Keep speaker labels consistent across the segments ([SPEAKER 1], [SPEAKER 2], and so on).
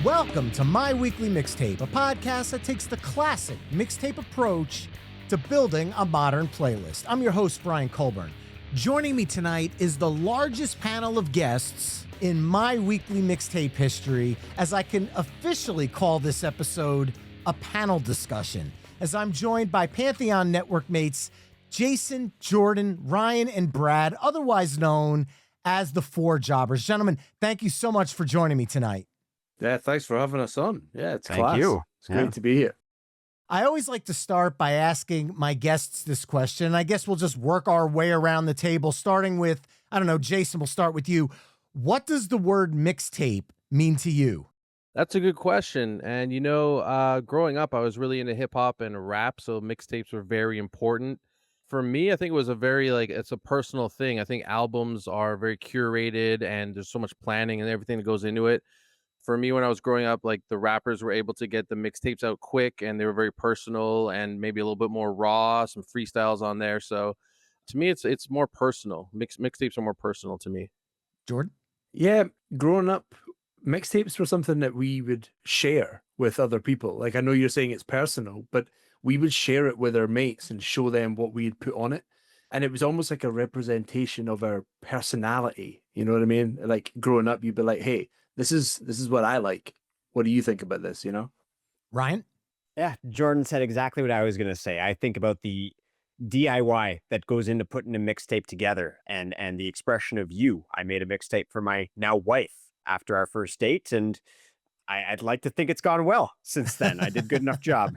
[SPEAKER 1] Welcome to My Weekly Mixtape, a podcast that takes the classic mixtape approach to building a modern playlist. I'm your host, Brian Colburn. Joining me tonight is the largest panel of guests in My Weekly Mixtape history, as I can officially call this episode a panel discussion, as I'm joined by Pantheon Network mates Jason, Jordan, Ryan, and Brad, otherwise known as the Four Jobbers. Gentlemen, thank you so much for joining me tonight.
[SPEAKER 2] Yeah, thanks for having us on. Yeah, it's
[SPEAKER 3] Thank
[SPEAKER 2] class.
[SPEAKER 3] you.
[SPEAKER 2] It's great to be here.
[SPEAKER 1] I always like to start by asking my guests this question. I guess we'll just work our way around the table, starting with, I don't know, Jason, we'll start with you. What does the word mixtape mean to you?
[SPEAKER 4] That's a good question. And, growing up, I was really into hip hop and rap, so mixtapes were very important. For me, I think it was it's a personal thing. I think albums are very curated and there's so much planning and everything that goes into it. For me, when I was growing up, like the rappers were able to get the mixtapes out quick and they were very personal and maybe a little bit more raw, some freestyles on there. So to me, it's more personal. Mixtapes are more personal to me.
[SPEAKER 1] Jordan?
[SPEAKER 2] Yeah, growing up, mixtapes were something that we would share with other people. Like, I know you're saying it's personal, but we would share it with our mates and show them what we'd put on it. And it was almost like a representation of our personality. You know what I mean? Like growing up, you'd be like, hey, this is what I like. What do you think about this,
[SPEAKER 1] Ryan?
[SPEAKER 3] Yeah, Jordan said exactly what I was going to say. I think about the DIY that goes into putting a mixtape together and the expression of you. I made a mixtape for my now wife after our first date, and I'd like to think it's gone well since then. I did a good enough job.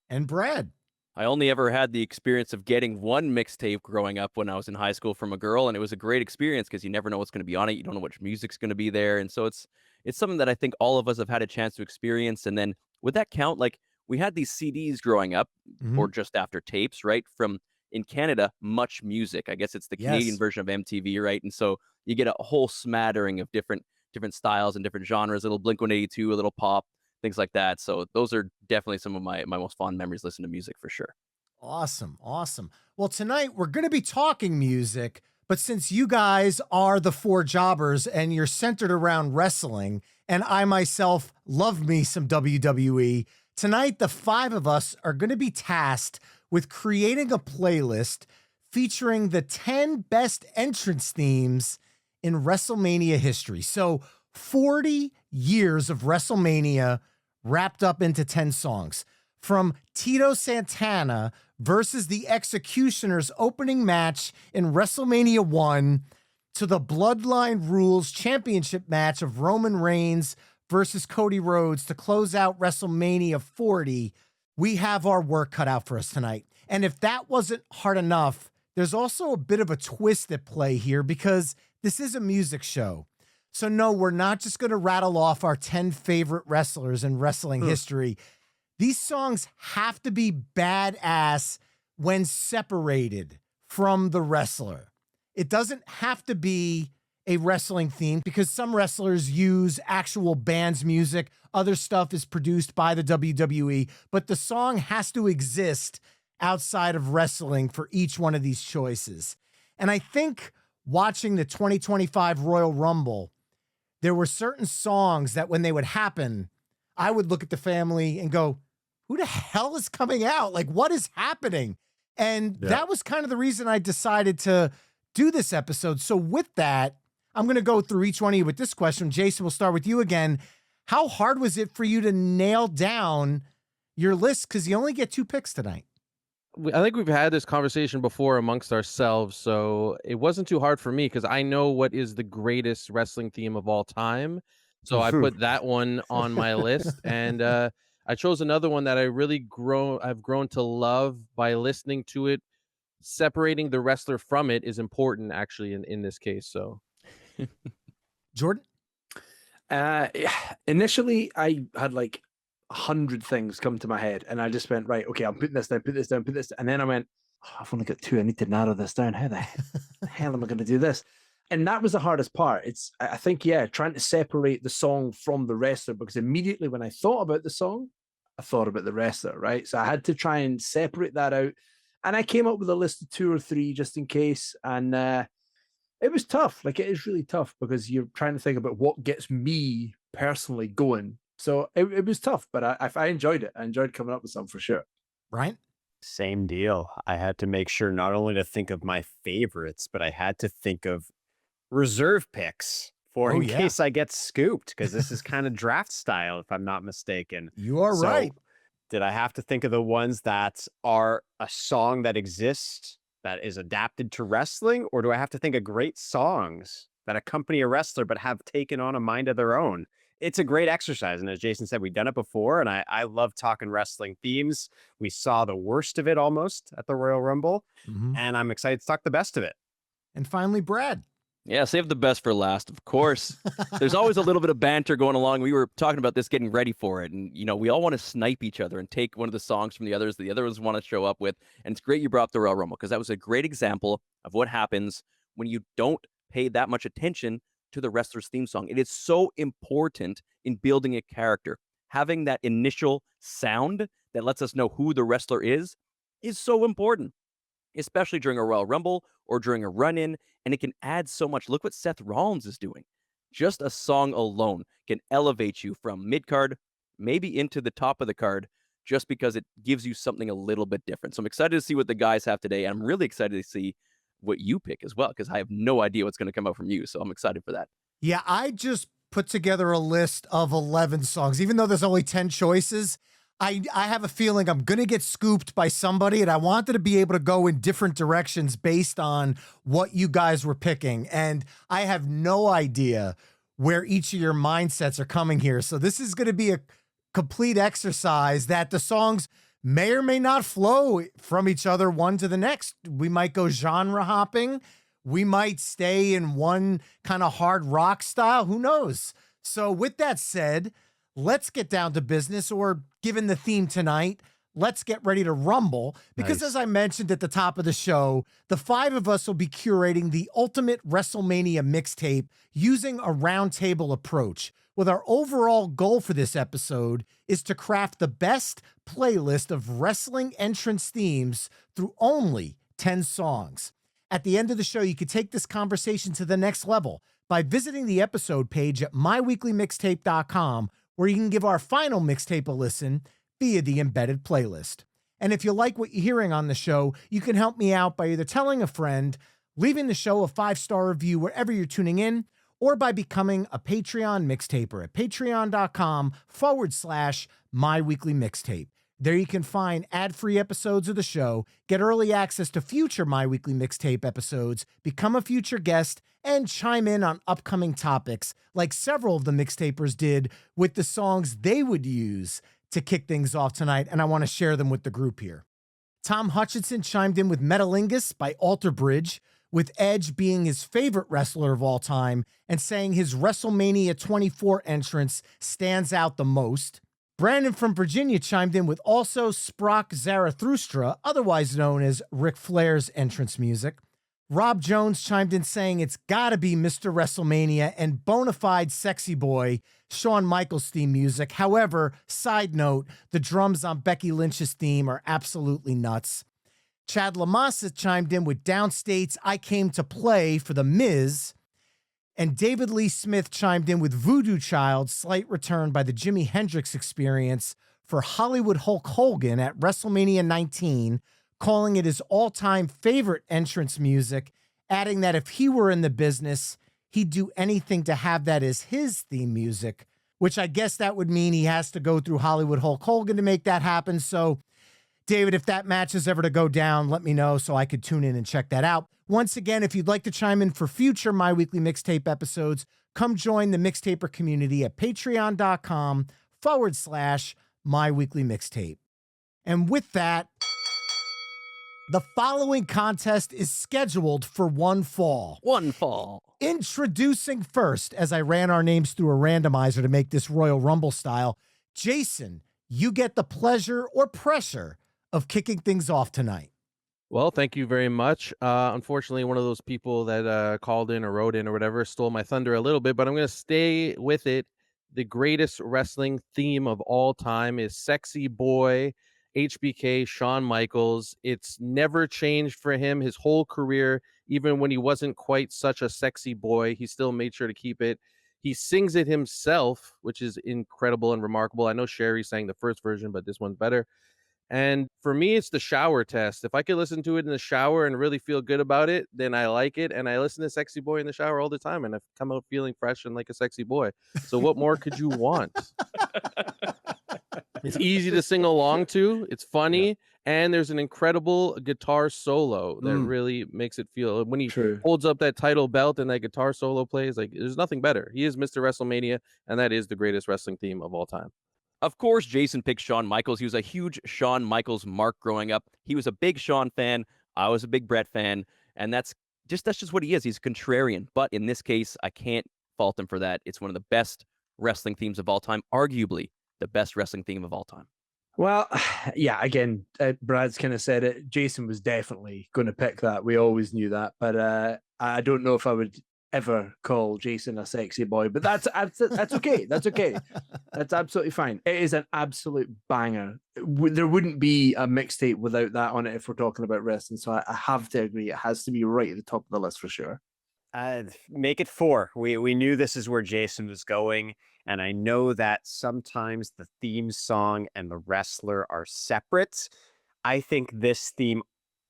[SPEAKER 1] And Brad?
[SPEAKER 5] I only ever had the experience of getting one mixtape growing up when I was in high school from a girl, and it was a great experience because you never know what's going to be on it. You don't know which music's going to be there, and so it's something that I think all of us have had a chance to experience. And then would that count? Like, we had these CDs growing up, or just after tapes, right? From in Canada, Much Music. I guess it's the Canadian version of MTV, right? And so you get a whole smattering of different styles and different genres. A little Blink-182, a little pop, things like that. So those are definitely some of my most fond memories listening to music for sure.
[SPEAKER 1] Awesome. Well, tonight we're going to be talking music, but since you guys are the Four Jobbers and you're centered around wrestling, and I myself love me some WWE, tonight the five of us are going to be tasked with creating a playlist featuring the 10 best entrance themes in WrestleMania history. So 40 years of WrestleMania wrapped up into 10 songs. From Tito Santana versus the Executioners opening match in WrestleMania 1 to the Bloodline Rules championship match of Roman Reigns versus Cody Rhodes to close out WrestleMania 40, we have our work cut out for us tonight. And if that wasn't hard enough, there's also a bit of a twist at play here because this is a music show. So no, we're not just going to rattle off our 10 favorite wrestlers in wrestling history. These songs have to be badass when separated from the wrestler. It doesn't have to be a wrestling theme because some wrestlers use actual band's music. Other stuff is produced by the WWE, but the song has to exist outside of wrestling for each one of these choices. And I think watching the 2025 Royal Rumble, there were certain songs that when they would happen, I would look at the family and go, who the hell is coming out? Like, what is happening? And that was kind of the reason I decided to do this episode. So with that, I'm going to go through each one of you with this question. Jason, we'll start with you again. How hard was it for you to nail down your list? Because you only get 2 picks tonight.
[SPEAKER 4] I think we've had this conversation before amongst ourselves, so it wasn't too hard for me because I know what is the greatest wrestling theme of all time. So I put that one on my list, and I chose another one that I've grown to love by listening to it. Separating the wrestler from it is important, actually, in this case. So,
[SPEAKER 1] Jordan?
[SPEAKER 2] Initially, I had like 100 things come to my head, and I just went, right, okay, I'm putting this down, put this down, put this, and then I went, oh, I've only got 2. I need to narrow this down. How the hell am I going to do this? And that was the hardest part. I think, trying to separate the song from the wrestler, because immediately when I thought about the song, I thought about the wrestler, right? So I had to try and separate that out. And I came up with a list of 2 or 3 just in case. And it was tough. Like, it is really tough because you're trying to think about what gets me personally going. So it was tough, but I enjoyed it. I enjoyed coming up with something for sure.
[SPEAKER 1] Right?
[SPEAKER 3] Same deal. I had to make sure not only to think of my favorites, but I had to think of reserve picks for
[SPEAKER 1] Oh,
[SPEAKER 3] in
[SPEAKER 1] yeah.
[SPEAKER 3] case I get scooped, because this is kind of draft style, if I'm not mistaken.
[SPEAKER 1] You are
[SPEAKER 3] So,
[SPEAKER 1] right.
[SPEAKER 3] did I have to think of the ones that are a song that exists that is adapted to wrestling, or do I have to think of great songs that accompany a wrestler but have taken on a mind of their own? It's a great exercise. And as Jason said, we've done it before, and I love talking wrestling themes. We saw the worst of it almost at the Royal Rumble,
[SPEAKER 1] Mhm.
[SPEAKER 3] and I'm excited to talk the best of it.
[SPEAKER 1] And finally, Brad.
[SPEAKER 5] Yeah, save the best for last, of course. There's always a little bit of banter going along. We were talking about this, getting ready for it. And, we all want to snipe each other and take one of the songs from the others want to show up with. And it's great you brought up the Royal Rumble, because that was a great example of what happens when you don't pay that much attention to the wrestler's theme song. It is so important in building a character. Having that initial sound that lets us know who the wrestler is so important, especially during a Royal Rumble or during a run-in, and it can add so much. Look what Seth Rollins is doing. Just a song alone can elevate you from mid-card, maybe into the top of the card, just because it gives you something a little bit different. So I'm excited to see what the guys have today, and I'm really excited to see what you pick as well, because I have no idea what's going to come out from you, so I'm excited for that.
[SPEAKER 1] Yeah, I just put together a list of 11 songs. Even though there's only 10 choices, I have a feeling I'm going to get scooped by somebody, and I wanted to be able to go in different directions based on what you guys were picking. And I have no idea where each of your mindsets are coming here. So this is going to be a complete exercise that the songs may or may not flow from each other one to the next. We might go genre hopping. We might stay in one kind of hard rock style. Who knows? So with that said, let's get down to business, or given the theme tonight, let's get ready to rumble. Because
[SPEAKER 3] Nice.
[SPEAKER 1] as I mentioned at the top of the show, the five of us will be curating the ultimate WrestleMania mixtape using a roundtable approach, with our overall goal for this episode is to craft the best playlist of wrestling entrance themes through only 10 songs. At the end of the show, you can take this conversation to the next level by visiting the episode page at myweeklymixtape.com, where you can give our final mixtape a listen via the embedded playlist. And if you like what you're hearing on the show, you can help me out by either telling a friend, leaving the show a 5-star review wherever you're tuning in, or by becoming a Patreon mixtaper at patreon.com/myweeklymixtape. There you can find ad-free episodes of the show, get early access to future My Weekly Mixtape episodes, become a future guest, and chime in on upcoming topics like several of the mixtapers did with the songs they would use to kick things off tonight, and I want to share them with the group here. Tom Hutchinson chimed in with Metalingus by Alter Bridge, with Edge being his favorite wrestler of all time and saying his WrestleMania 24 entrance stands out the most. Brandon from Virginia chimed in with also Sprock Zarathustra, otherwise known as Ric Flair's entrance music. Rob Jones chimed in saying it's gotta be Mr. WrestleMania and bonafide sexy boy Shawn Michaels theme music. However, side note, the drums on Becky Lynch's theme are absolutely nuts. Chad Lamassa chimed in with Downstate's I Came to Play for The Miz. And David Lee Smith chimed in with Voodoo Child's slight return by the Jimi Hendrix Experience for Hollywood Hulk Hogan at WrestleMania 19, calling it his all-time favorite entrance music, adding that if he were in the business, he'd do anything to have that as his theme music, which I guess that would mean he has to go through Hollywood Hulk Hogan to make that happen. So David, if that match is ever to go down, let me know so I could tune in and check that out. Once again, if you'd like to chime in for future My Weekly Mixtape episodes, come join the Mixtaper community at patreon.com/myweeklymixtape. And with that, the following contest is scheduled for one fall.
[SPEAKER 5] One fall.
[SPEAKER 1] Introducing first, as I ran our names through a randomizer to make this Royal Rumble style, Jason, you get the pleasure or pressure of kicking things off tonight.
[SPEAKER 4] Well, thank you very much. Unfortunately, one of those people that called in or wrote in or whatever stole my thunder a little bit, but I'm going to stay with it. The greatest wrestling theme of all time is Sexy Boy, HBK, Shawn Michaels. It's never changed for him his whole career. Even when he wasn't quite such a sexy boy, he still made sure to keep it. He sings it himself, which is incredible and remarkable. I know Sherry sang the first version, but this one's better. And for me, it's the shower test. If I could listen to it in the shower and really feel good about it, then I like it. And I listen to Sexy Boy in the shower all the time, and I've come out feeling fresh and like a sexy boy. So what more could you want? It's easy to sing along to. It's funny. And there's an incredible guitar solo that really makes it feel, when he holds up that title belt and that guitar solo plays, like there's nothing better. He is Mr. WrestleMania, and that is the greatest wrestling theme of all time.
[SPEAKER 5] Of course, Jason picked Shawn Michaels. He was a huge Shawn Michaels mark growing up. He was a big Shawn fan. I was a big Bret fan. And that's just what he is. He's a contrarian. But in this case, I can't fault him for that. It's one of the best wrestling themes of all time, arguably the best wrestling theme of all time.
[SPEAKER 2] Well, yeah, again, Brad's kind of said it. Jason was definitely going to pick that. We always knew that. But I don't know if I would ever call Jason a sexy boy, but that's okay. That's okay. That's absolutely fine. It is an absolute banger. There wouldn't be a mixtape without that on it if we're talking about wrestling. So I have to agree. It has to be right at the top of the list for sure.
[SPEAKER 3] Make it 4. We knew this is where Jason was going. And I know that sometimes the theme song and the wrestler are separate. I think this theme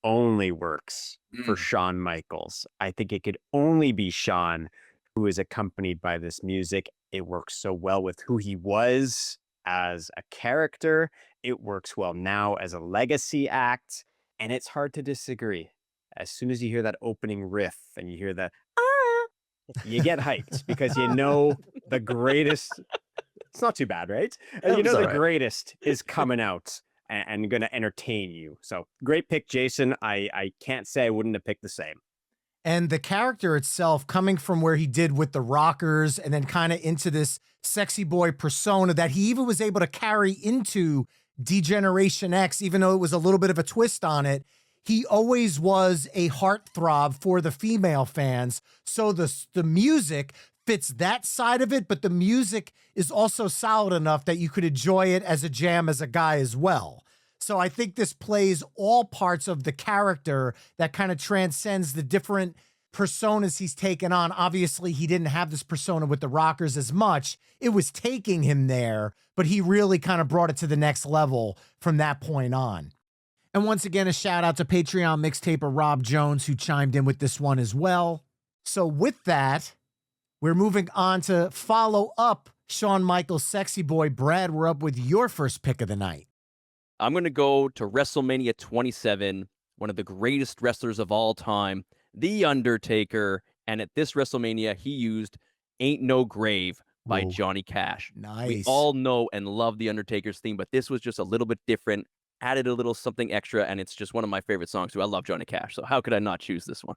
[SPEAKER 3] only works for Shawn Michaels. I think it could only be Shawn who is accompanied by this music. It works so well with who he was as a character. It works well now as a legacy act. And it's hard to disagree. As soon as you hear that opening riff and you hear the you get hyped because you know the greatest. It's not too bad, right? And you know the greatest is coming out and going to entertain you. So great pick, Jason. I can't say I wouldn't have picked the same.
[SPEAKER 1] And the character itself, coming from where he did with the Rockers and then kind of into this sexy boy persona that he even was able to carry into D-Generation X, even though it was a little bit of a twist on it. He always was a heartthrob for the female fans. So the music fits that side of it, but the music is also solid enough that you could enjoy it as a jam as a guy as well. So I think this plays all parts of the character that kind of transcends the different personas he's taken on. Obviously, he didn't have this persona with the Rockers as much. It was taking him there, but he really kind of brought it to the next level from that point on. And once again, a shout out to Patreon mixtaper Rob Jones, who chimed in with this one as well. So with that, we're moving on to follow up Shawn Michaels' Sexy Boy. Brad, we're up with your first pick of the night.
[SPEAKER 5] I'm going to go to WrestleMania 27, one of the greatest wrestlers of all time, The Undertaker. And at this WrestleMania, he used Ain't No Grave by Johnny Cash.
[SPEAKER 1] Nice.
[SPEAKER 5] We all know and love The Undertaker's theme, but this was just a little bit different, added a little something extra, and it's just one of my favorite songs too. I love Johnny Cash, so how could I not choose this one?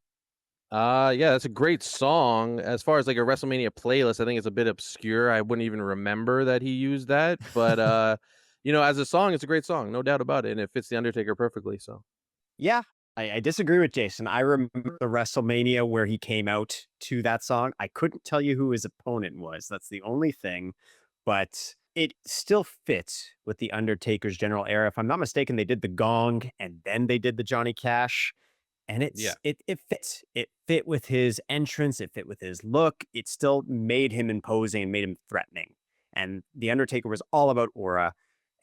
[SPEAKER 4] Yeah, that's a great song. As far as like a WrestleMania playlist, I think it's a bit obscure. I wouldn't even remember that he used that, but you know, as a song, it's a great song, no doubt about it, and it fits The Undertaker perfectly. So,
[SPEAKER 3] yeah, I disagree with Jason. I remember the WrestleMania where he came out to that song. I couldn't tell you who his opponent was. That's the only thing, but it still fits with The Undertaker's general era. If I'm not mistaken, they did the gong and then they did the Johnny Cash. And it fits. It fit with his entrance. It fit with his look. It still made him imposing and made him threatening. And The Undertaker was all about aura.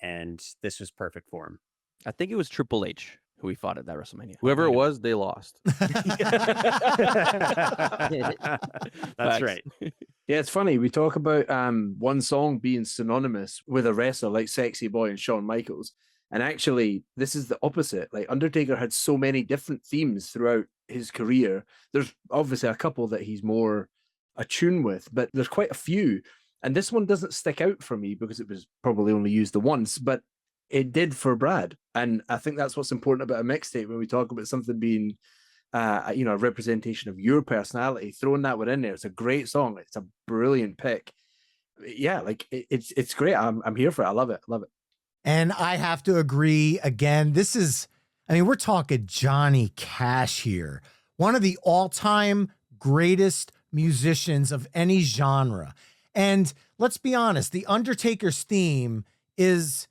[SPEAKER 3] And this was perfect for him.
[SPEAKER 5] I think it was Triple H who he fought at that WrestleMania.
[SPEAKER 4] Whoever it was, they lost.
[SPEAKER 3] That's right.
[SPEAKER 2] Yeah, it's funny. We talk about one song being synonymous with a wrestler like Sexy Boy and Shawn Michaels. And actually, this is the opposite. Like, Undertaker had so many different themes throughout his career. There's obviously a couple that he's more attuned with, but there's quite a few. And this one doesn't stick out for me because it was probably only used the once, but it did for Brad. And I think that's what's important about a mixtape when we talk about something being, a representation of your personality. Throwing that one in there, it's a great song. It's a brilliant pick. Yeah, like it's great. I'm here for it. I love it. Love it.
[SPEAKER 1] And I have to agree again. This is, I mean, we're talking Johnny Cash here. One of the all-time greatest musicians of any genre. And let's be honest, The Undertaker's theme is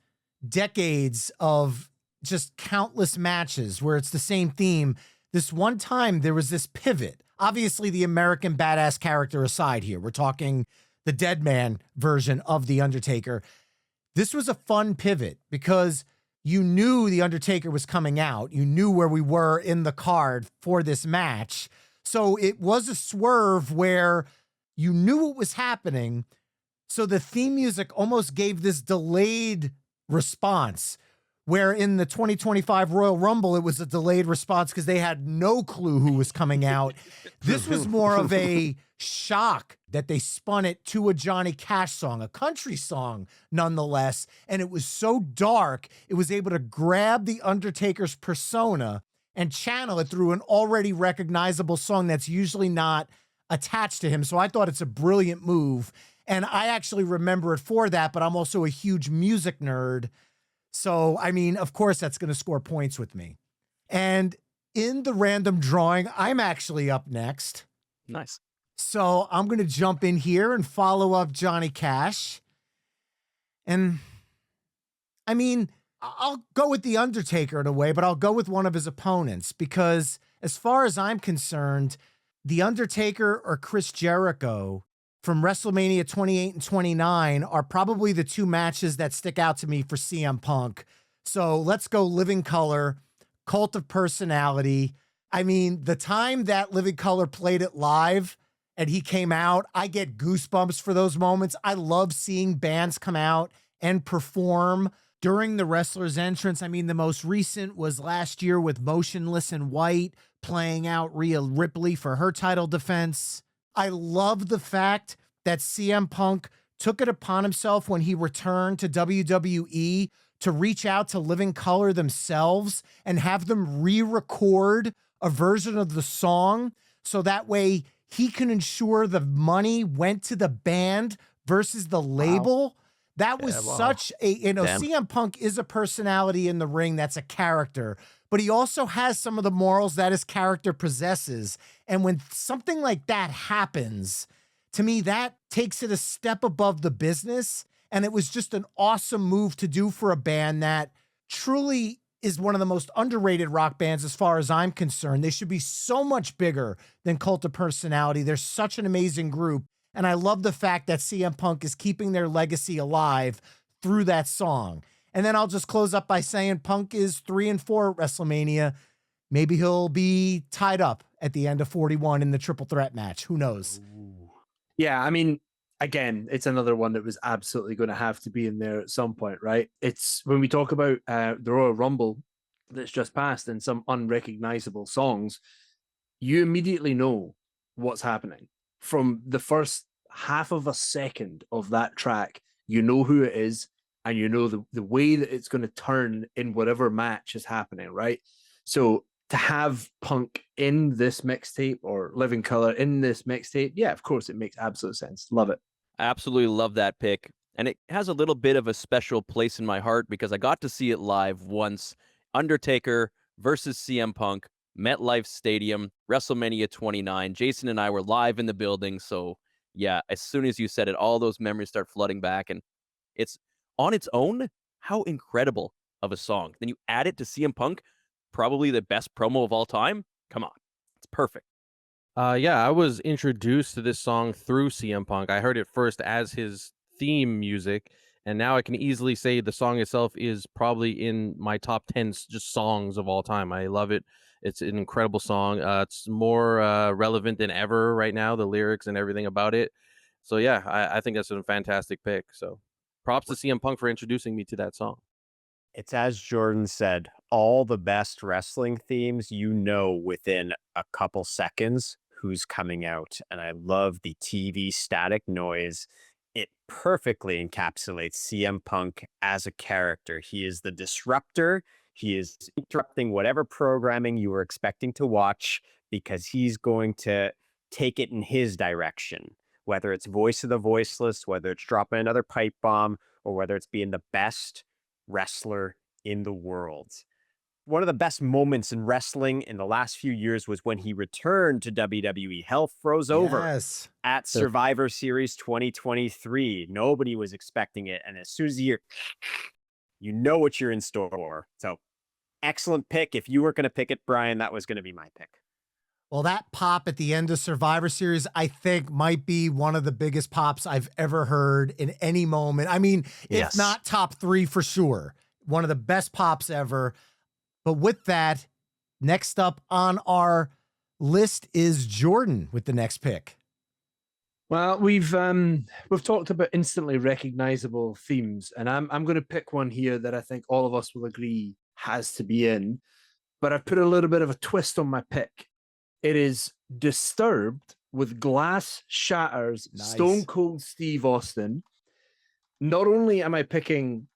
[SPEAKER 1] decades of just countless matches where it's the same theme. This one time there was this pivot. Obviously, the American badass character aside here. We're talking the Dead Man version of The Undertaker. This was a fun pivot because you knew The Undertaker was coming out. You knew where we were in the card for this match. So it was a swerve where you knew what was happening. So the theme music almost gave this delayed response, where in the 2025 Royal Rumble, it was a delayed response because they had no clue who was coming out. This was more of a shock that they spun it to a Johnny Cash song, a country song nonetheless. And it was so dark, it was able to grab the Undertaker's persona and channel it through an already recognizable song that's usually not attached to him. So I thought it's a brilliant move. And I actually remember it for that, but I'm also a huge music nerd. So, I mean, of course, that's going to score points with me. And in the random drawing, I'm actually up next.
[SPEAKER 5] Nice.
[SPEAKER 1] So I'm going to jump in here and follow up Johnny Cash. And I mean, I'll go with The Undertaker in a way, but I'll go with one of his opponents because as far as I'm concerned, The Undertaker or Chris Jericho from WrestleMania 28 and 29 are probably the two matches that stick out to me for CM Punk. So let's go Living Color, Cult of Personality. I mean, the time that Living Color played it live and he came out, I get goosebumps for those moments. I love seeing bands come out and perform during the wrestler's entrance. I mean, the most recent was last year with Motionless in White playing out Rhea Ripley for her title defense. I love the fact that CM Punk took it upon himself when he returned to WWE to reach out to Living Color themselves and have them re-record a version of the song so that way he can ensure the money went to the band versus the label. Wow. That was such a, CM Punk is a personality in the ring that's a character, but he also has some of the morals that his character possesses. And when something like that happens, to me, that takes it a step above the business. And it was just an awesome move to do for a band that truly is one of the most underrated rock bands as far as I'm concerned. They should be so much bigger than Cult of Personality. They're such an amazing group. And I love the fact that CM Punk is keeping their legacy alive through that song. And then I'll just close up by saying Punk is 3-4 at WrestleMania. Maybe he'll be tied up at the end of 41 in the triple threat match. Who knows?
[SPEAKER 2] Yeah, I mean, again, it's another one that was absolutely going to have to be in there at some point, right? It's when we talk about the Royal Rumble that's just passed and some unrecognizable songs, you immediately know what's happening. From the first half of a second of that track, you know who it is, and you know the way that it's going to turn in whatever match is happening, right? So to have Punk in this mixtape or Living Color in this mixtape, yeah, of course, it makes absolute sense. Love it.
[SPEAKER 5] I absolutely love that pick. And it has a little bit of a special place in my heart because I got to see it live once. Undertaker versus CM Punk, MetLife Stadium, WrestleMania 29. Jason and I were live in the building. So yeah, as soon as you said it, all those memories start flooding back. And it's on its own, how incredible of a song. Then you add it to CM Punk, probably the best promo of all time. Come on, it's perfect.
[SPEAKER 4] Yeah, I was introduced to this song through CM Punk. I heard it first as his theme music, and now I can easily say the song itself is probably in my top 10 just songs of all time. I love it. It's an incredible song. It's more relevant than ever right now, the lyrics and everything about it. So yeah, I think that's a fantastic pick. So props to CM Punk for introducing me to that song.
[SPEAKER 3] It's as Jordan said, all the best wrestling themes, you know, within a couple seconds who's coming out. And I love the TV static noise. It perfectly encapsulates CM Punk as a character. He is the disruptor. He is interrupting whatever programming you were expecting to watch because he's going to take it in his direction, whether it's voice of the voiceless, whether it's dropping another pipe bomb, or whether it's being the best wrestler in the world. One of the best moments in wrestling in the last few years was when he returned to WWE. Hell froze over at Survivor Series 2023. Nobody was expecting it. And as soon as you know what you're in store for. So excellent pick. If you were going to pick it, Brian, that was going to be my pick.
[SPEAKER 1] Well, that pop at the end of Survivor Series, I think, might be one of the biggest pops I've ever heard in any moment. I mean, if not top 3 for sure. One of the best pops ever. But with that, next up on our list is Jordan with the next pick.
[SPEAKER 2] Well, we've talked about instantly recognizable themes, and I'm going to pick one here that I think all of us will agree has to be in. But I've put a little bit of a twist on my pick. It is Disturbed with Glass Shatters,
[SPEAKER 1] Nice.
[SPEAKER 2] Stone Cold Steve Austin. Not only am I picking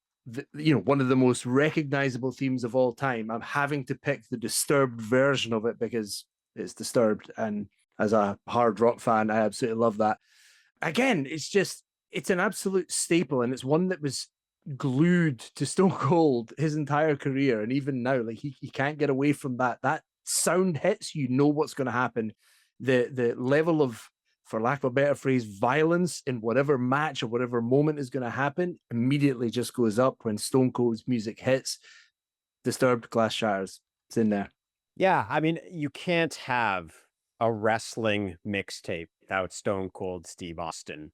[SPEAKER 2] one of the most recognizable themes of all time, I'm having to pick the Disturbed version of it because it's Disturbed, and as a hard rock fan, I absolutely love that. Again, it's an absolute staple, and it's one that was glued to Stone Cold his entire career, and even now, like he can't get away from that. That sound hits, you know what's going to happen. The level of, for lack of a better phrase, violence in whatever match or whatever moment is going to happen immediately just goes up when Stone Cold's music hits. Disturbed, Glass Shatters, it's in there.
[SPEAKER 3] Yeah, I mean, you can't have a wrestling mixtape without Stone Cold Steve Austin.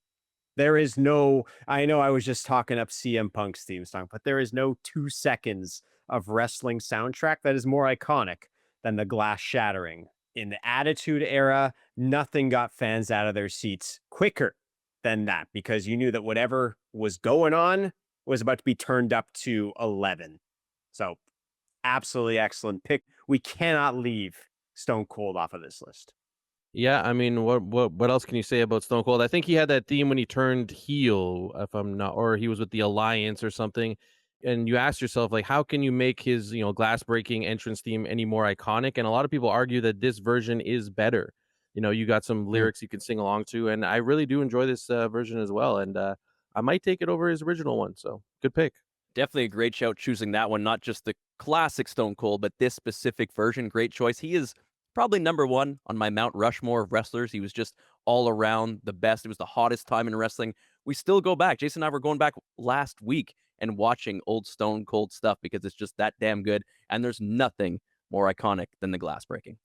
[SPEAKER 3] There is no, I know I was just talking up CM Punk's theme song, but there is no 2 seconds of wrestling soundtrack that is more iconic than the glass shattering. In the Attitude Era, nothing got fans out of their seats quicker than that, because you knew that whatever was going on was about to be turned up to 11. So absolutely excellent pick. We cannot leave Stone Cold off of this list.
[SPEAKER 4] Yeah, I mean, what else can you say about Stone Cold? I think he had that theme when he turned heel, if I'm not, or he was with the Alliance or something. And you ask yourself, like, how can you make his, glass breaking entrance theme any more iconic? And a lot of people argue that this version is better. You got some lyrics you can sing along to, and I really do enjoy this version as well. And I might take it over his original one. So good pick.
[SPEAKER 5] Definitely a great shout choosing that one, not just the classic Stone Cold, but this specific version. Great choice. He is probably number 1 on my Mount Rushmore of wrestlers. He was just all around the best. It was the hottest time in wrestling. We still go back. Jason and I were going back last week and watching old Stone Cold stuff because it's just that damn good. And there's nothing more iconic than the glass breaking.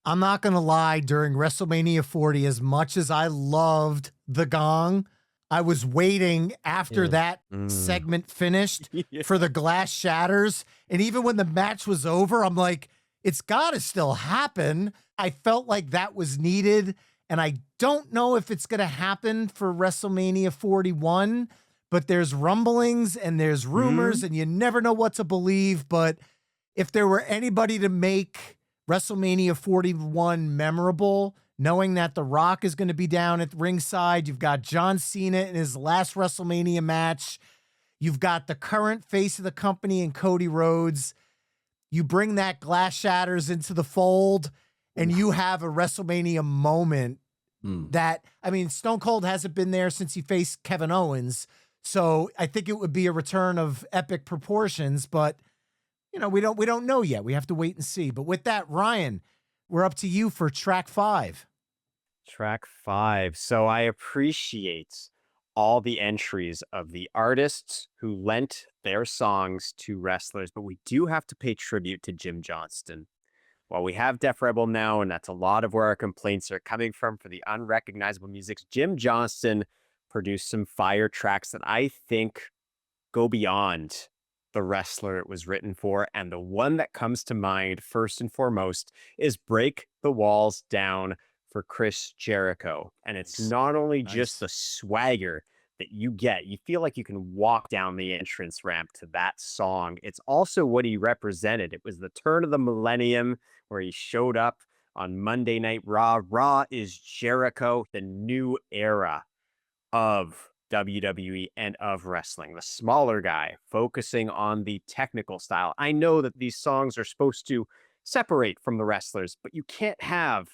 [SPEAKER 1] I'm not going to lie, during WrestleMania 40, as much as I loved the gong, I was waiting after that segment finished for the glass shatters. And even when the match was over, I'm like, it's got to still happen. I felt like that was needed. And I don't know if it's going to happen for WrestleMania 41, but there's rumblings and there's rumors and you never know what to believe. But if there were anybody to make WrestleMania 41 memorable, knowing that The Rock is going to be down at ringside, you've got John Cena in his last WrestleMania match, you've got the current face of the company in Cody Rhodes, you bring that glass shatters into the fold, and you have a WrestleMania moment that, I mean, Stone Cold hasn't been there since he faced Kevin Owens. So I think it would be a return of epic proportions, but we don't know yet. We have to wait and see. But with that, Ryan, we're up to you for track 5.
[SPEAKER 3] Track 5. So I appreciate all the entries of the artists who lent their songs to wrestlers, but we do have to pay tribute to Jim Johnston. While we have Def Rebel now, and that's a lot of where our complaints are coming from for the unrecognizable music, Jim Johnston produced some fire tracks that I think go beyond the wrestler it was written for. And the one that comes to mind first and foremost is Break the Walls Down for Chris Jericho. And it's not only just the swagger that you get, you feel like you can walk down the entrance ramp to that song. It's also what he represented. It was the turn of the millennium where he showed up on Monday Night Raw. Raw is Jericho, the new era of WWE and of wrestling. The smaller guy focusing on the technical style. I know that these songs are supposed to separate from the wrestlers, but you can't have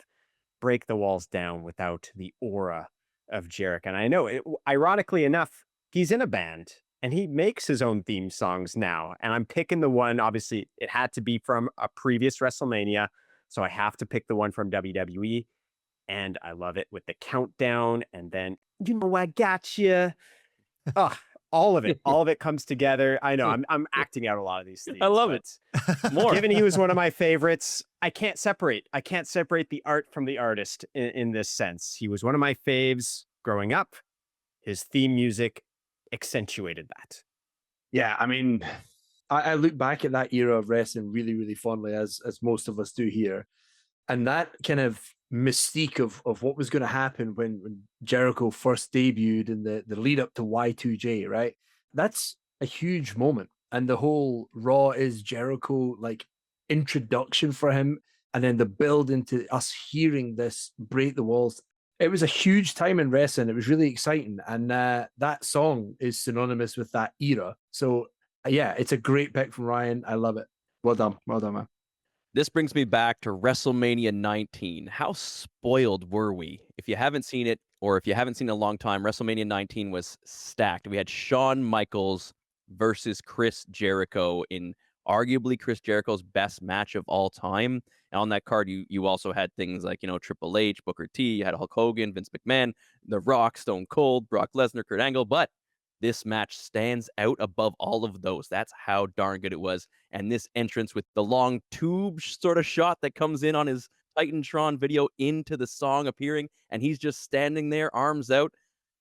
[SPEAKER 3] Break the Walls Down without the aura of Jericho. And I know, ironically enough, he's in a band and he makes his own theme songs now. And I'm picking the one, obviously, it had to be from a previous WrestleMania. So I have to pick the one from WWE. And I love it with the countdown. And then, I got you. Oh, All of it comes together. I know I'm acting out a lot of these things.
[SPEAKER 5] I love it. More.
[SPEAKER 3] Given he was one of my favorites, I can't separate the art from the artist in this sense. He was one of my faves growing up. His theme music accentuated that.
[SPEAKER 2] Yeah, I mean, I look back at that era of wrestling really, really fondly, as most of us do here. And that kind of mystique of what was going to happen when Jericho first debuted and the lead up to Y2J, right? That's a huge moment. And the whole Raw is Jericho like introduction for him, and then the build into us hearing this break the walls. It was a huge time in wrestling. It was really exciting. And that song is synonymous with that era. So yeah, it's a great pick from Ryan. I love it. Well done, man.
[SPEAKER 5] This brings me back to WrestleMania 19. How spoiled were we? If you haven't seen it, or if you haven't seen it in a long time, WrestleMania 19 was stacked. We had Shawn Michaels versus Chris Jericho in arguably Chris Jericho's best match of all time. And on that card, you also had things like, Triple H, Booker T, you had Hulk Hogan, Vince McMahon, The Rock, Stone Cold, Brock Lesnar, Kurt Angle, but this match stands out above all of those. That's how darn good it was. And this entrance with the long tube sort of shot that comes in on his Titantron video into the song appearing, and he's just standing there, arms out.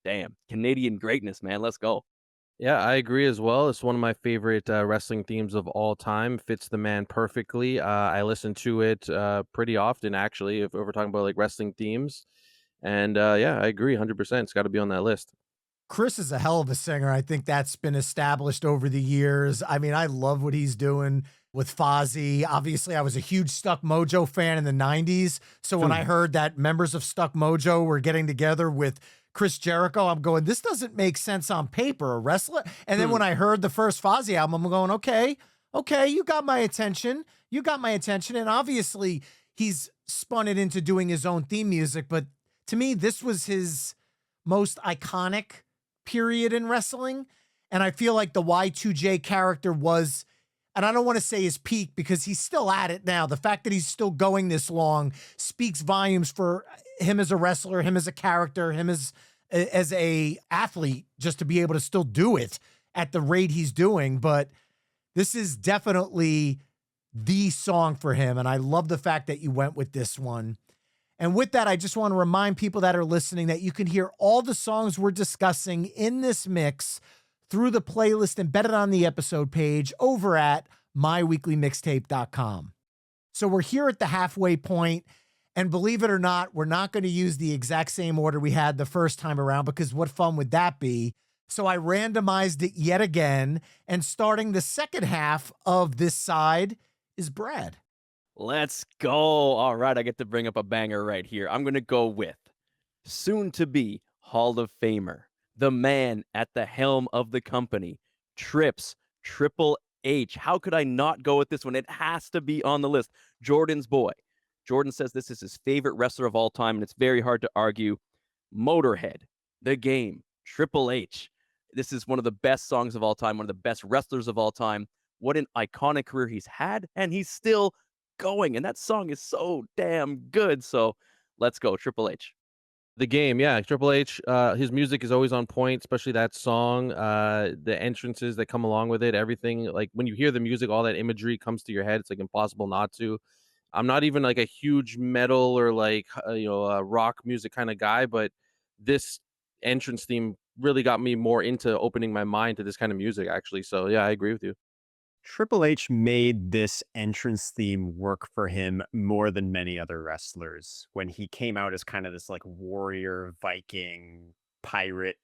[SPEAKER 5] Damn, Canadian greatness, man. Let's go.
[SPEAKER 4] Yeah, I agree as well. It's one of my favorite wrestling themes of all time. Fits the man perfectly. I listen to it pretty often, actually, if we're talking about like wrestling themes. And yeah, I agree 100%. It's got to be on that list.
[SPEAKER 1] Chris is a hell of a singer. I think that's been established over the years. I mean, I love what he's doing with Fozzy. Obviously, I was a huge Stuck Mojo fan in the 90s. So when I heard that members of Stuck Mojo were getting together with Chris Jericho, I'm going, this doesn't make sense on paper, a wrestler. And then when I heard the first Fozzy album, I'm going, okay, you got my attention. And obviously, he's spun it into doing his own theme music. But to me, this was his most iconic period in wrestling. And I feel like the Y2J character was, and I don't want to say his peak because he's still at it now. The fact that he's still going this long speaks volumes for him as a wrestler, him as a character, him as a athlete, just to be able to still do it at the rate he's doing. But this is definitely the song for him. And I love the fact that you went with this one. And with that, I just want to remind people that are listening that you can hear all the songs we're discussing in this mix through the playlist embedded on the episode page over at myweeklymixtape.com. So we're here at the halfway point, and believe it or not, we're not going to use the exact same order we had the first time around, because what fun would that be? So I randomized it yet again, and starting the second half of this side is Brad.
[SPEAKER 5] Let's go. All right, I get to bring up a banger right here. I'm going to go with soon-to-be Hall of Famer, the man at the helm of the company, Triple H. How could I not go with this one? It has to be on the list. Jordan's boy. Jordan says this is his favorite wrestler of all time, and it's very hard to argue. Motorhead, The Game, Triple H. This is one of the best songs of all time, one of the best wrestlers of all time. What an iconic career he's had, and he's still going, and that song is so damn good. So let's go, Triple H.
[SPEAKER 4] The Game, yeah. Triple H, his music is always on point, especially that song, the entrances that come along with it, everything. Like when you hear the music, all that imagery comes to your head. It's like impossible not to. I'm not even like a huge metal or like rock music kind of guy, but this entrance theme really got me more into opening my mind to this kind of music, actually. So yeah, I agree with you.
[SPEAKER 3] Triple H made this entrance theme work for him more than many other wrestlers when he came out as kind of this like warrior, Viking, pirate,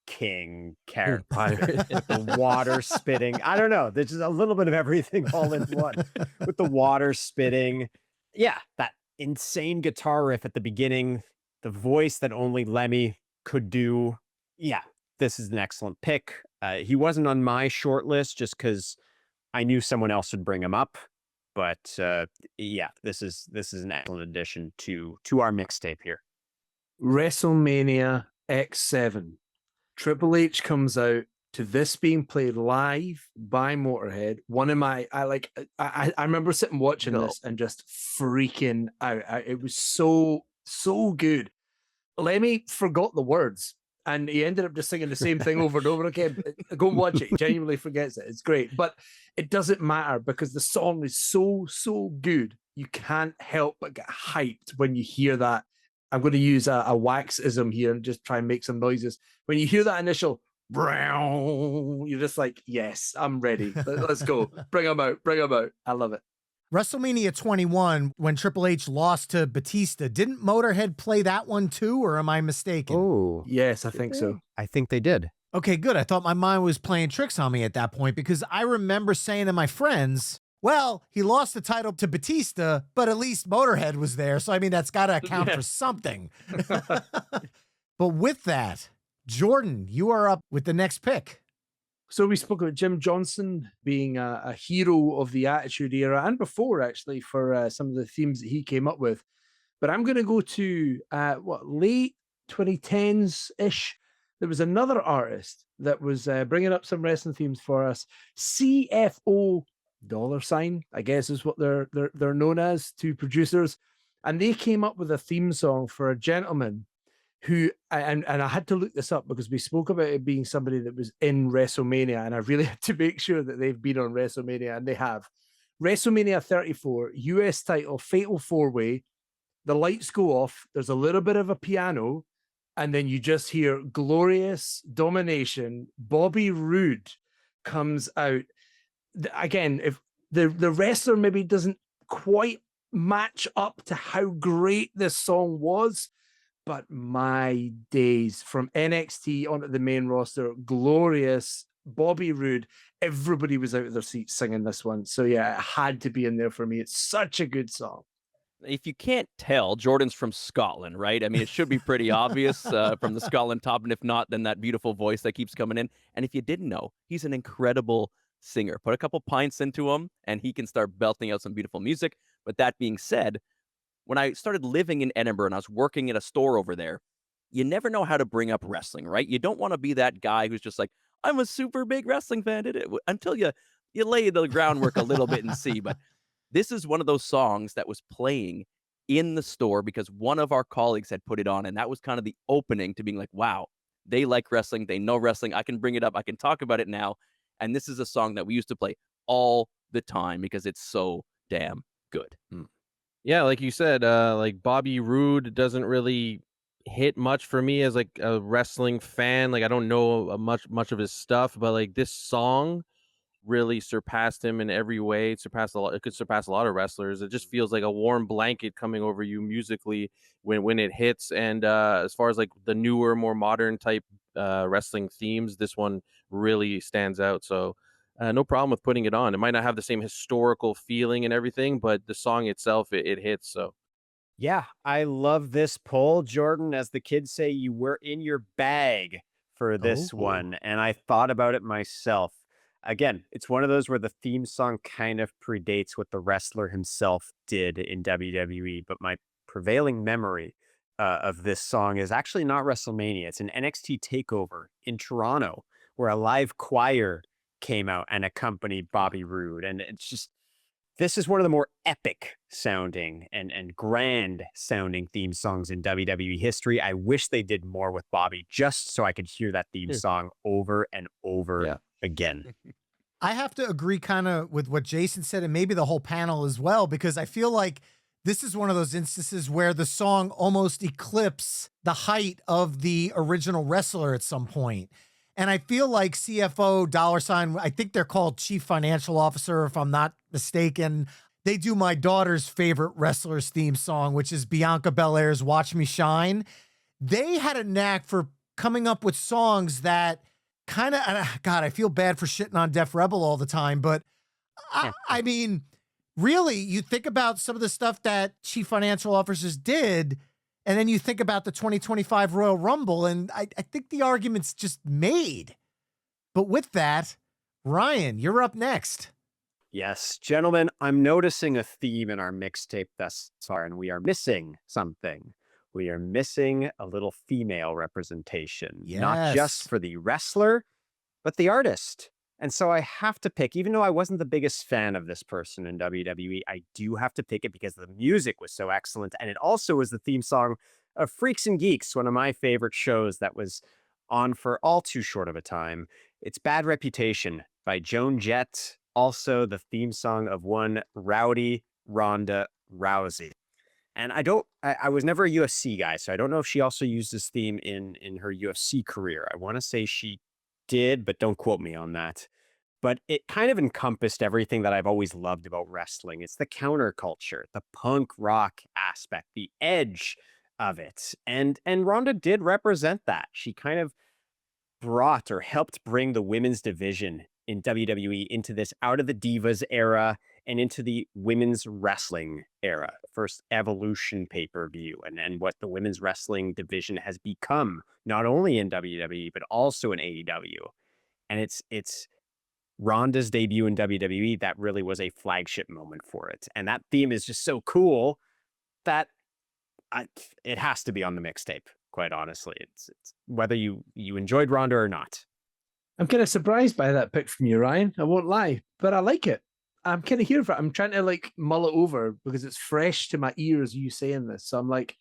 [SPEAKER 3] king character. With the water spitting. I don't know. There's just a little bit of everything all in one. With the water spitting. Yeah, that insane guitar riff at the beginning, the voice that only Lemmy could do. Yeah, this is an excellent pick. He wasn't on my short list just because I knew someone else would bring him up, but yeah, this is an excellent addition to our mixtape here.
[SPEAKER 2] WrestleMania X7. Triple H comes out to this being played live by Motorhead. One of my, I remember sitting watching this and just freaking out. It was so good. Lemmy forgot the words. and he ended up just singing the same thing over and over again. Go and watch it. He genuinely forgets it. It's great. But it doesn't matter because the song is so, so good. You can't help but get hyped when you hear that. I'm going to use a waxism here and just try and make some noises. When you hear that initial brown, you're just like, yes, I'm ready. Let's go. Bring them out. Bring them out. I love it.
[SPEAKER 1] WrestleMania 21, when Triple H lost to Batista, didn't Motorhead play that one too, or am I mistaken?
[SPEAKER 3] Oh,
[SPEAKER 2] Yes, I think so.
[SPEAKER 3] I think they did.
[SPEAKER 1] Okay, good. I thought my mind was playing tricks on me at that point because I remember saying to my friends, well, he lost the title to Batista, but at least Motorhead was there. So, I mean, that's got to account for something. But with that, Jordan, you are up with the next pick.
[SPEAKER 2] So we spoke about Jim Johnson being a hero of the Attitude Era and before, actually, for some of the themes that he came up with. But I'm going to go to late 2010s-ish. There was another artist that was bringing up some wrestling themes for us. CFO $, I guess is what they're known as to producers. And they came up with a theme song for a gentleman who, and I had to look this up because we spoke about it being somebody that was in WrestleMania, and I really had to make sure that they've been on WrestleMania, and they have. WrestleMania 34, US title, Fatal 4-Way, the lights go off, there's a little bit of a piano, and then you just hear Glorious Domination. Bobby Roode comes out. Again, if the wrestler maybe doesn't quite match up to how great this song was, but my days, from NXT onto the main roster, Glorious, Bobby Roode, everybody was out of their seats singing this one. So yeah, it had to be in there for me. It's such a good song.
[SPEAKER 5] If you can't tell, Jordan's from Scotland, right? I mean, it should be pretty obvious from the Scotland top, and if not, then that beautiful voice that keeps coming in. And if you didn't know, he's an incredible singer. Put a couple pints into him, and he can start belting out some beautiful music. But that being said, when I started living in Edinburgh and I was working at a store over there, you never know how to bring up wrestling, right? You don't want to be that guy who's just like, I'm a super big wrestling fan, until you lay the groundwork a little bit and see. But this is one of those songs that was playing in the store because one of our colleagues had put it on, and that was kind of the opening to being like, wow, they like wrestling, they know wrestling, I can bring it up, I can talk about it now. And this is a song that we used to play all the time because it's so damn good.
[SPEAKER 4] Yeah, like you said, like Bobby Roode doesn't really hit much for me as like a wrestling fan. Like I don't know much of his stuff, but like this song really surpassed him in every way. It could surpass a lot of wrestlers. It just feels like a warm blanket coming over you musically when it hits. And as far as like the newer, more modern type wrestling themes, this one really stands out. So no problem with putting it on. It might not have the same historical feeling and everything, but the song itself, it hits. So
[SPEAKER 3] Yeah, I love this poll, Jordan. As the kids say, you were in your bag for this one, and I thought about it myself. Again, it's one of those where the theme song kind of predates what the wrestler himself did in WWE, but my prevailing memory of this song is actually not WrestleMania. It's an NXT takeover in Toronto where a live choir came out and accompanied Bobby Roode. And it's just, this is one of the more epic sounding and grand sounding theme songs in WWE history. I wish they did more with Bobby just so I could hear that theme song over and over again.
[SPEAKER 1] I have to agree kind of with what Jason said and maybe the whole panel as well, because I feel like this is one of those instances where the song almost eclipses the height of the original wrestler at some point. And I feel like CFO $, I think they're called Chief Financial Officer, if I'm not mistaken. They do my daughter's favorite wrestler's theme song, which is Bianca Belair's Watch Me Shine. They had a knack for coming up with songs that kind of, God, I feel bad for shitting on Def Rebel all the time, but I mean, really, you think about some of the stuff that Chief Financial Officers did, and then you think about the 2025 Royal Rumble, and I think the argument's just made. But with that, Ryan, you're up next.
[SPEAKER 3] Yes, gentlemen, I'm noticing a theme in our mixtape thus far, and we are missing something. We are missing a little female representation, not just for the wrestler, but the artist. And so I have to pick, even though I wasn't the biggest fan of this person in WWE, I do have to pick it because the music was so excellent. And it also was the theme song of Freaks and Geeks, one of my favorite shows that was on for all too short of a time. It's Bad Reputation by Joan Jett, also the theme song of one Rowdy Ronda Rousey. And I was never a UFC guy, so I don't know if she also used this theme in her UFC career. I want to say she did, but don't quote me on that. But it kind of encompassed everything that I've always loved about wrestling. It's the counterculture, the punk rock aspect, the edge of it. And Ronda did represent that. She kind of brought or helped bring the women's division in WWE into this out of the Divas era and into the women's wrestling era, first Evolution pay-per-view, and what the women's wrestling division has become, not only in WWE, but also in AEW. And it's Ronda's debut in WWE that really was a flagship moment for it. And that theme is just so cool that it has to be on the mixtape, quite honestly. It's whether you enjoyed Ronda or not.
[SPEAKER 2] I'm kind of surprised by that pick from you, Ryan. I won't lie, but I like it. I'm kind of here for it. I'm trying to like mull it over because it's fresh to my ears, you saying this. So I'm like,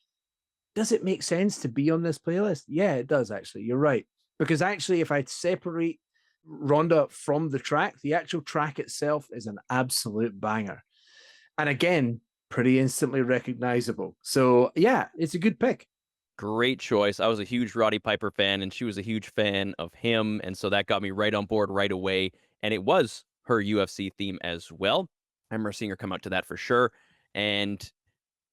[SPEAKER 2] does it make sense to be on this playlist? Yeah, it does, actually. You're right. Because actually, if I separate Ronda from the track, the actual track itself is an absolute banger. And again, pretty instantly recognizable. So yeah, it's a good pick.
[SPEAKER 5] Great choice. I was a huge Roddy Piper fan, and she was a huge fan of him, and so that got me right on board right away. And it was her UFC theme as well. I remember seeing her come out to that for sure. And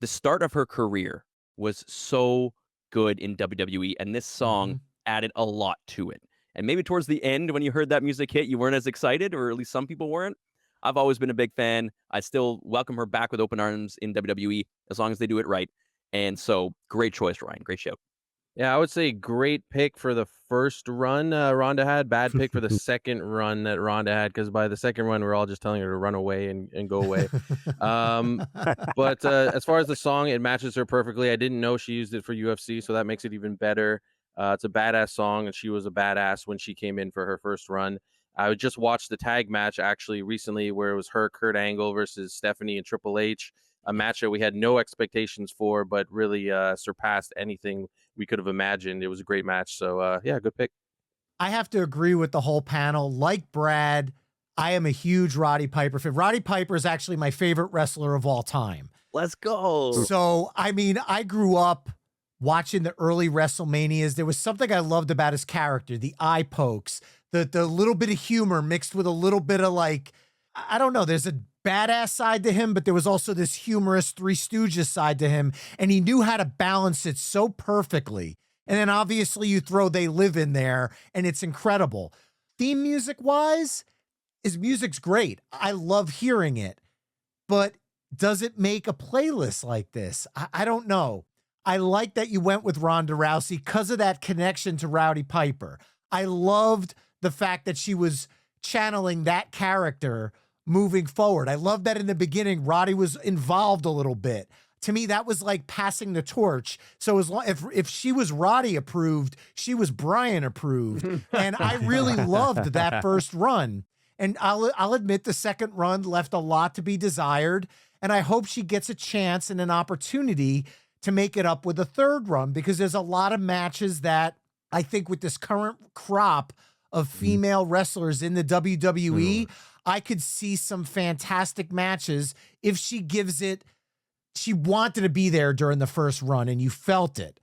[SPEAKER 5] the start of her career was so good in WWE, and this song added a lot to it. And maybe towards the end, when you heard that music hit, you weren't as excited, or at least some people weren't. I've always been a big fan. I still welcome her back with open arms in WWE as long as they do it right. And so, great choice, Ryan. Great show.
[SPEAKER 4] Yeah, I would say great pick for the first run Ronda had. Bad pick for the second run that Ronda had, because by the second run, we're all just telling her to run away and go away. But as far as the song, it matches her perfectly. I didn't know she used it for UFC, so that makes it even better. It's a badass song, and she was a badass when she came in for her first run. I just watched the tag match actually recently where it was her, Kurt Angle versus Stephanie and Triple H, a match that we had no expectations for, but really surpassed anything we could have imagined. It was a great match. So yeah, good pick.
[SPEAKER 1] I have to agree with the whole panel. Like Brad, I am a huge Roddy Piper fan. Roddy Piper is actually my favorite wrestler of all time.
[SPEAKER 5] Let's go.
[SPEAKER 1] So, I mean, I grew up watching the early WrestleManias. There was something I loved about his character, the eye pokes, the little bit of humor mixed with a little bit of like, I don't know, there's a badass side to him, but there was also this humorous Three Stooges side to him, and he knew how to balance it so perfectly. And then obviously you throw They Live in there, and it's incredible. Theme music-wise, his music's great. I love hearing it, but does it make a playlist like this? I don't know. I like that you went with Ronda Rousey because of that connection to Rowdy Piper. I loved the fact that she was channeling that character moving forward. I love that in the beginning, Roddy was involved a little bit. To me, that was like passing the torch. So as long, if she was Roddy approved, she was Brian approved. And I really loved that first run. And I'll admit the second run left a lot to be desired. And I hope she gets a chance and an opportunity to make it up with a third run, because there's a lot of matches that I think with this current crop of female wrestlers in the WWE, I could see some fantastic matches if she gives it. She wanted to be there during the first run and you felt it.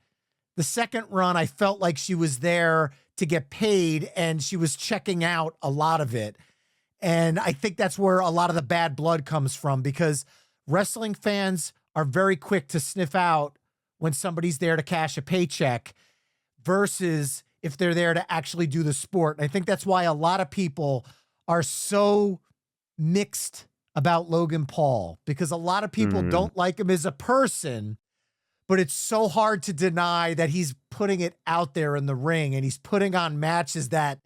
[SPEAKER 1] The second run, I felt like she was there to get paid and she was checking out a lot of it. And I think that's where a lot of the bad blood comes from, because wrestling fans are very quick to sniff out when somebody's there to cash a paycheck versus if they're there to actually do the sport. And I think that's why a lot of people are so mixed about Logan Paul, because a lot of people don't like him as a person, but it's so hard to deny that he's putting it out there in the ring and he's putting on matches that,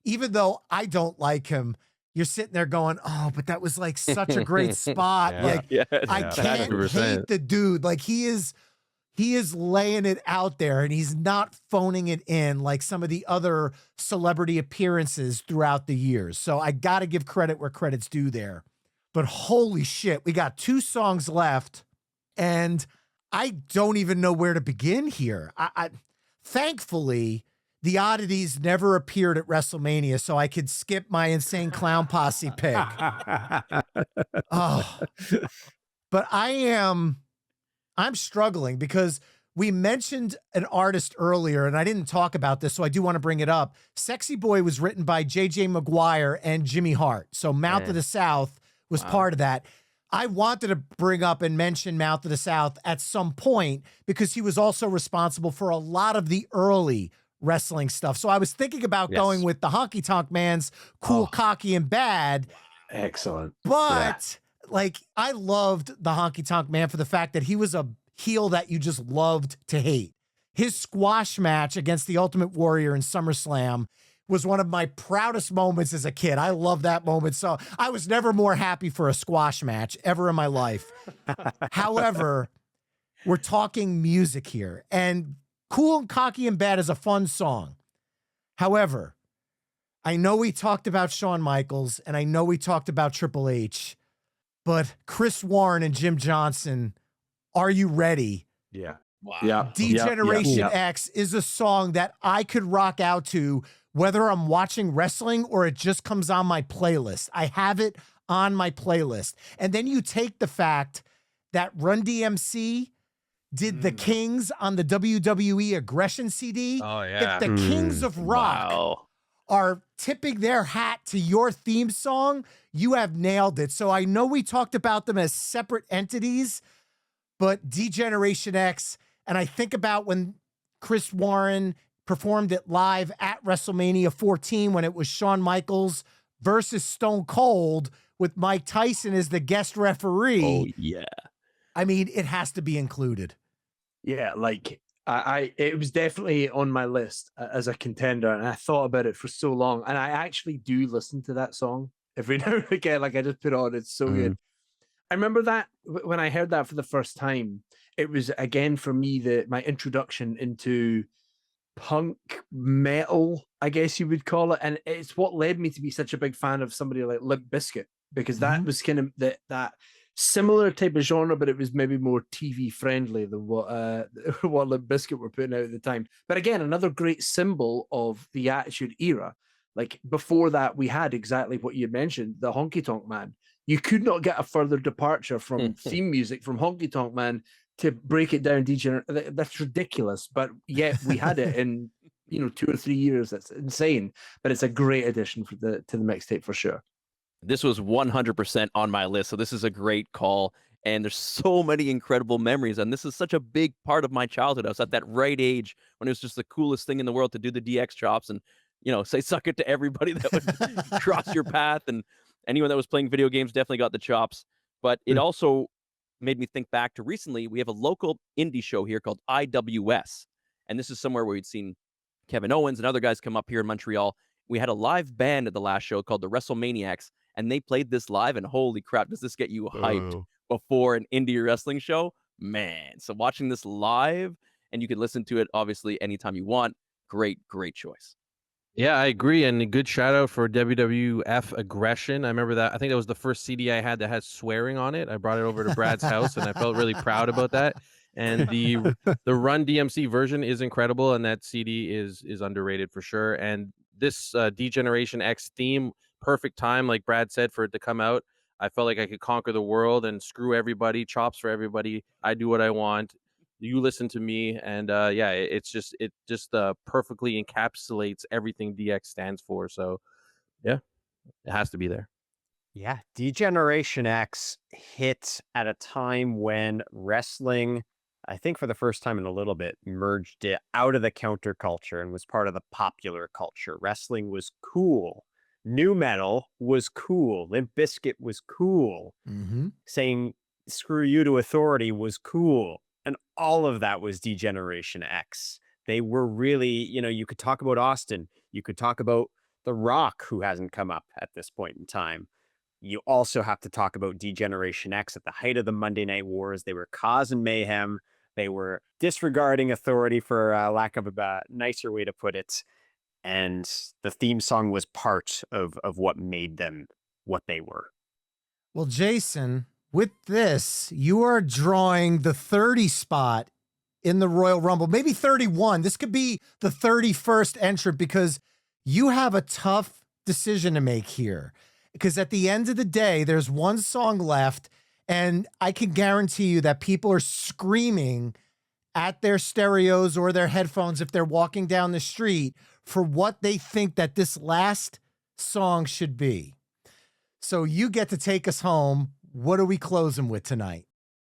[SPEAKER 1] even though I don't like him, you're sitting there going, oh, but that was like such a great spot. I can't
[SPEAKER 4] 100%.
[SPEAKER 1] hate the dude. Like he is laying it out there and he's not phoning it in like some of the other celebrity appearances throughout the years. So I got to give credit where credit's due there. But holy shit, we got 2 songs left and I don't even know where to begin here. Thankfully, the oddities never appeared at WrestleMania, so I could skip my Insane Clown Posse pick. Oh, but I'm struggling because we mentioned an artist earlier, and I didn't talk about this, so I do want to bring it up. Sexy Boy was written by J.J. Maguire and Jimmy Hart. So Mouth of the South was part of that. I wanted to bring up and mention Mouth of the South at some point because he was also responsible for a lot of the early wrestling stuff. So I was thinking about going with the Honky Tonk Man's Cool, Cocky, and Bad.
[SPEAKER 2] Excellent.
[SPEAKER 1] But like, I loved the Honky Tonk Man for the fact that he was a heel that you just loved to hate. His squash match against the Ultimate Warrior in SummerSlam was one of my proudest moments as a kid. I love that moment. So I was never more happy for a squash match ever in my life. However, we're talking music here, and Cool and Cocky and Bad is a fun song. However, I know we talked about Shawn Michaels and I know we talked about Triple H, but Chris Warren and Jim Johnson, Are You Ready?
[SPEAKER 2] Yeah.
[SPEAKER 5] Wow.
[SPEAKER 2] Yeah.
[SPEAKER 1] D-Generation X is a song that I could rock out to whether I'm watching wrestling or it just comes on my playlist. I have it on my playlist. And then you take the fact that Run DMC did the Kings on the WWE Aggression CD.
[SPEAKER 4] Oh, yeah.
[SPEAKER 1] If the Kings of Rock are tipping their hat to your theme song, you have nailed it. So I know we talked about them as separate entities, but D-Generation X, and I think about when Chris Warren performed it live at WrestleMania 14 when it was Shawn Michaels versus Stone Cold with Mike Tyson as the guest referee.
[SPEAKER 5] Oh, yeah.
[SPEAKER 1] I mean, it has to be included.
[SPEAKER 2] Yeah, like it was definitely on my list as a contender, and I thought about it for so long. And I actually do listen to that song every now and again. Like, I just put it on; it's so good. I remember that when I heard that for the first time, it was again for me my introduction into punk metal, I guess you would call it, and it's what led me to be such a big fan of somebody like Limp Bizkit, because that was kind of that similar type of genre, but it was maybe more TV friendly than what Limp Bizkit were putting out at the time. But again, another great symbol of the Attitude Era. Like, before that, we had exactly what you mentioned, the Honky Tonk Man. You could not get a further departure from theme music from Honky Tonk Man to break it down. That's ridiculous, but yet we had it in 2 or 3 years. That's insane, but it's a great addition to the mixtape for sure.
[SPEAKER 5] This was 100% on my list, so this is a great call. And there's so many incredible memories, and this is such a big part of my childhood. I was at that right age when it was just the coolest thing in the world to do the DX chops and say suck it to everybody that would cross your path, and anyone that was playing video games definitely got the chops. But it also made me think back to recently. We have a local indie show here called IWS, and this is somewhere where we'd seen Kevin Owens and other guys come up here in Montreal. We had a live band at the last show called the WrestleManiacs, and they played this live, and holy crap, does this get you hyped before an indie wrestling show? Man, so watching this live, and you can listen to it obviously anytime you want. Great choice.
[SPEAKER 4] Yeah, I agree. And a good shout out for WWF Aggression. I remember that. I think that was the first CD I had that had swearing on it. I brought it over to Brad's house, and I felt really proud about that. And the Run DMC version is incredible, and that CD is underrated for sure. And this D-Generation X theme, perfect time, like Brad said, for it to come out. I felt like I could conquer the world and screw everybody, chops for everybody. I do what I want. You listen to me, and it just perfectly encapsulates everything DX stands for. So, yeah, it has to be there.
[SPEAKER 3] Yeah, D-Generation X hit at a time when wrestling, I think for the first time in a little bit, merged it out of the counterculture and was part of the popular culture. Wrestling was cool. Nu metal was cool. Limp Bizkit was cool. Saying screw you to authority was cool. And all of that was D-Generation X. They were really, you could talk about Austin. You could talk about The Rock, who hasn't come up at this point in time. You also have to talk about D-Generation X at the height of the Monday Night Wars. They were causing mayhem. They were disregarding authority, for lack of a nicer way to put it. And the theme song was part of what made them what they were.
[SPEAKER 1] Well, Jason, with this, you are drawing the 30 spot in the Royal Rumble, maybe 31. This could be the 31st entrant because you have a tough decision to make here. Because at the end of the day, there's one song left, and I can guarantee you that people are screaming at their stereos or their headphones if they're walking down the street for what they think that this last song should be. So you get to take us home. What are we closing with tonight?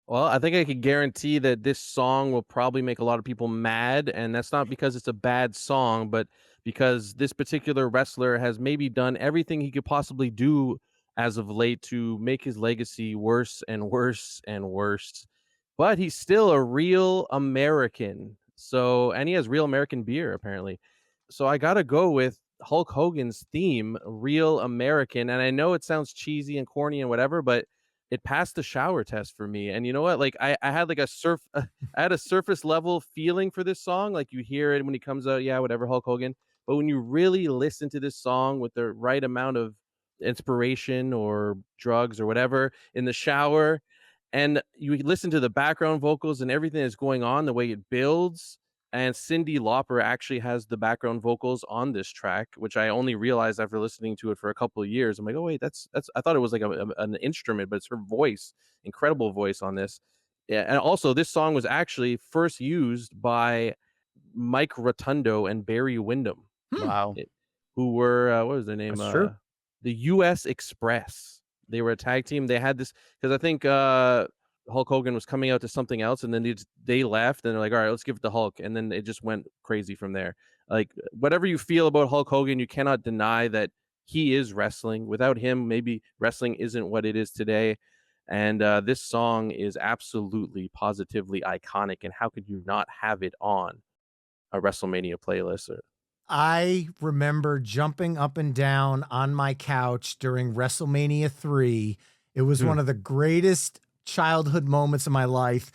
[SPEAKER 4] Well, I think I could guarantee that this song will probably make a lot of people mad, and that's not because it's a bad song, but because this particular wrestler has maybe done everything he could possibly do as of late to make his legacy worse and worse and worse. But he's still a real American. So, and he has real American beer, apparently. So I got to go with Hulk Hogan's theme, Real American. And I know it sounds cheesy and corny and whatever, but it passed the shower test for me. And you know what? Like I had like I had a surface level feeling for this song. Like you hear it when he comes out, yeah, whatever, Hulk Hogan. But when you really listen to this song with the right amount of inspiration or drugs or whatever in the shower, and you listen to the background vocals and everything that's going on, the way it builds. And Cyndi Lauper actually has the background vocals on this track, which I only realized after listening to it for a couple of years. I'm like, oh wait, that's. I thought it was like an instrument, but it's her voice, incredible voice on this. Yeah, and also this song was actually first used by Mike Rotundo and Barry Windham,
[SPEAKER 5] Wow.
[SPEAKER 4] who were what was their name?
[SPEAKER 3] That's true.
[SPEAKER 4] The U.S. Express. They were a tag team. They had this because I think Hulk Hogan was coming out to something else, and then they left, and they're like, all right, let's give it to Hulk, and then it just went crazy from there. Like whatever you feel about Hulk Hogan, you cannot deny that he is wrestling. Without him, maybe wrestling isn't what it is today. And this song is absolutely, positively iconic. And how could you not have it on a WrestleMania playlist?
[SPEAKER 1] I remember jumping up and down on my couch during WrestleMania 3. It was one of the greatest childhood moments of my life.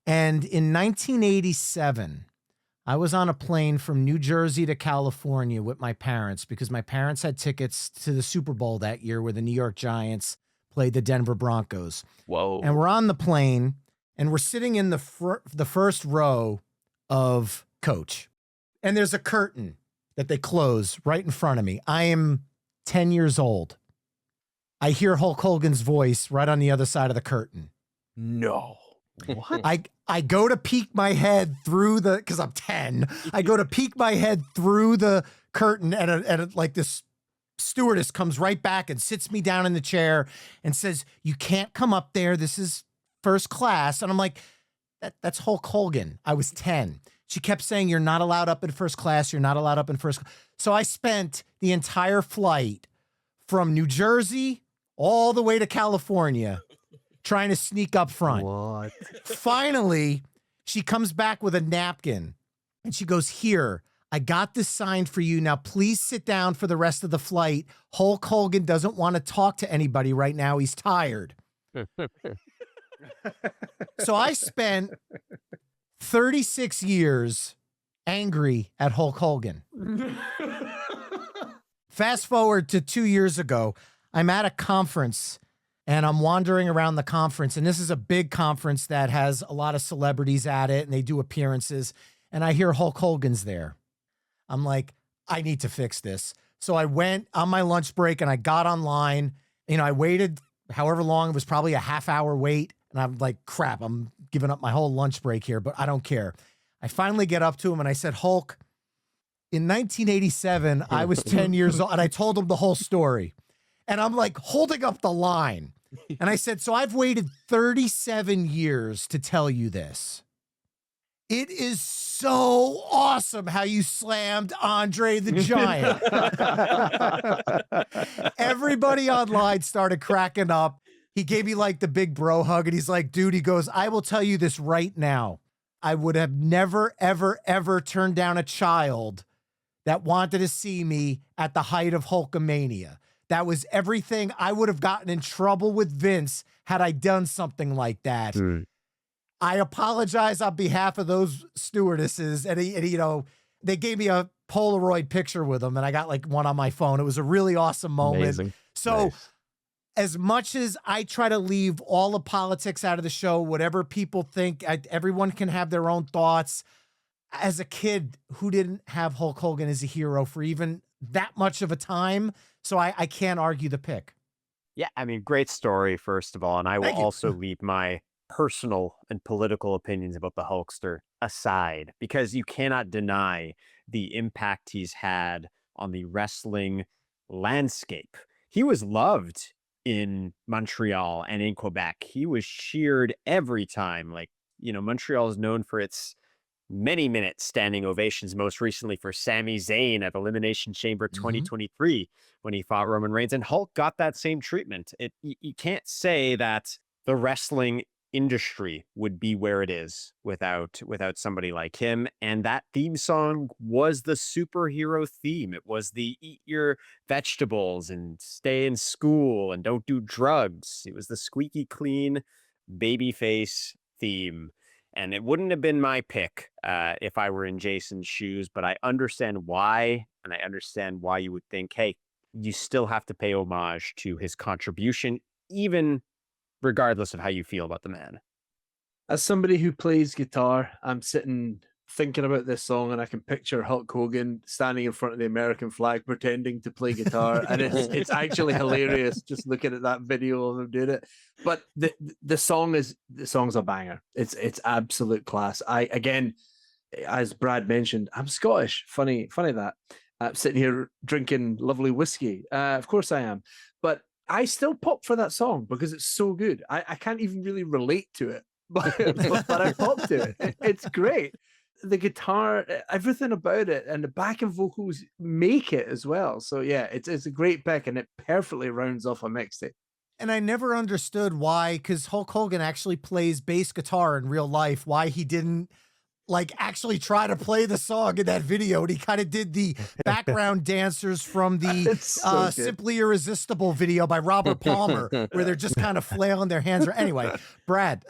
[SPEAKER 1] And in 1987, I was on a plane from New Jersey to California with my parents because my parents had tickets to the Super Bowl that year where the New York Giants played the Denver Broncos.
[SPEAKER 5] Whoa.
[SPEAKER 1] And we're on the plane and we're sitting in the first row of coach. And there's a curtain that they close right in front of me. I am 10 years old. I hear Hulk Hogan's voice right on the other side of the curtain.
[SPEAKER 5] No.
[SPEAKER 1] What? I go to peek my head through because I'm 10. I go to peek my head through the curtain and like this stewardess comes right back and sits me down in the chair and says, you can't come up there. This is first class. And I'm like, that's Hulk Hogan. I was 10. She kept saying, you're not allowed up in first class. You're not allowed up in first class. So I spent the entire flight from New Jersey all the way to California trying to sneak up front.
[SPEAKER 3] What?
[SPEAKER 1] Finally, she comes back with a napkin and she goes, here, I got this signed for you. Now, please sit down for the rest of the flight. Hulk Hogan doesn't want to talk to anybody right now. He's tired. So I spent 36 years angry at Hulk Hogan. Fast forward to 2 years ago, I'm at a conference and I'm wandering around the conference, and this is a big conference that has a lot of celebrities at it and they do appearances, and I hear Hulk Hogan's there. I'm like, I need to fix this. So I went on my lunch break and I got online. You know, I waited however long, it was probably a half-hour wait, and I'm like, crap, I'm giving up my whole lunch break here, but I don't care. I finally get up to him and I said, Hulk, in 1987, I was 10 years old, and I told him the whole story. And I'm like holding up the line. And I said, so I've waited 37 years to tell you this. It is so awesome how you slammed Andre the Giant. Everybody online started cracking up. He gave me like the big bro hug and he's like, dude, he goes, I will tell you this right now. I would have never, ever, ever turned down a child that wanted to see me at the height of Hulkamania. That was everything. I would have gotten in trouble with Vince had I done something like that. I apologize on behalf of those stewardesses. And, you know, they gave me a Polaroid picture with them, and I got like one on my phone. It was a really awesome moment.
[SPEAKER 3] Amazing.
[SPEAKER 1] So
[SPEAKER 3] Nice.
[SPEAKER 1] as much as I try to leave all the politics out of the show, whatever people think, everyone can have their own thoughts. As a kid who didn't have Hulk Hogan as a hero for even that much of a time, so I can't argue the pick.
[SPEAKER 3] Yeah, I mean, great story, first of all. And I will
[SPEAKER 1] Thank you.
[SPEAKER 3] also leave my personal and political opinions about the Hulkster aside, because you cannot deny the impact he's had on the wrestling landscape. He was loved in Montreal and in Quebec. He was cheered every time. Like, Montreal is known for its many minute standing ovations, most recently for Sami Zayn at Elimination Chamber 2023 when he fought Roman Reigns. And Hulk got that same treatment. You can't say that the wrestling industry would be where it is without somebody like him. And that theme song was the superhero theme. It was the eat your vegetables and stay in school and don't do drugs. It was the squeaky clean babyface theme. And it wouldn't have been my pick if I were in Jason's shoes, but I understand why. And I understand why you would think, hey, you still have to pay homage to his contribution, even regardless of how you feel about the man.
[SPEAKER 2] As somebody who plays guitar, I'm sitting thinking about this song, and I can picture Hulk Hogan standing in front of the American flag pretending to play guitar, and it's actually hilarious just looking at that video of him doing it. But the song's a banger. It's absolute class. Again, as Brad mentioned, I'm Scottish. Funny that I'm sitting here drinking lovely whiskey. Of course I am, but I still pop for that song because it's so good. I can't even really relate to it, but I pop to it. It's great. The guitar, everything about it, and the backing vocals make it as well. So yeah, it's a great pick, and it perfectly rounds off a mixtape.
[SPEAKER 1] And I never understood why, because Hulk Hogan actually plays bass guitar in real life, why he didn't actually try to play the song in that video. And he kind of did the background dancers from the
[SPEAKER 2] so
[SPEAKER 1] Simply Irresistible video by Robert Palmer, where they're just kind of flailing their hands. Anyway, Brad.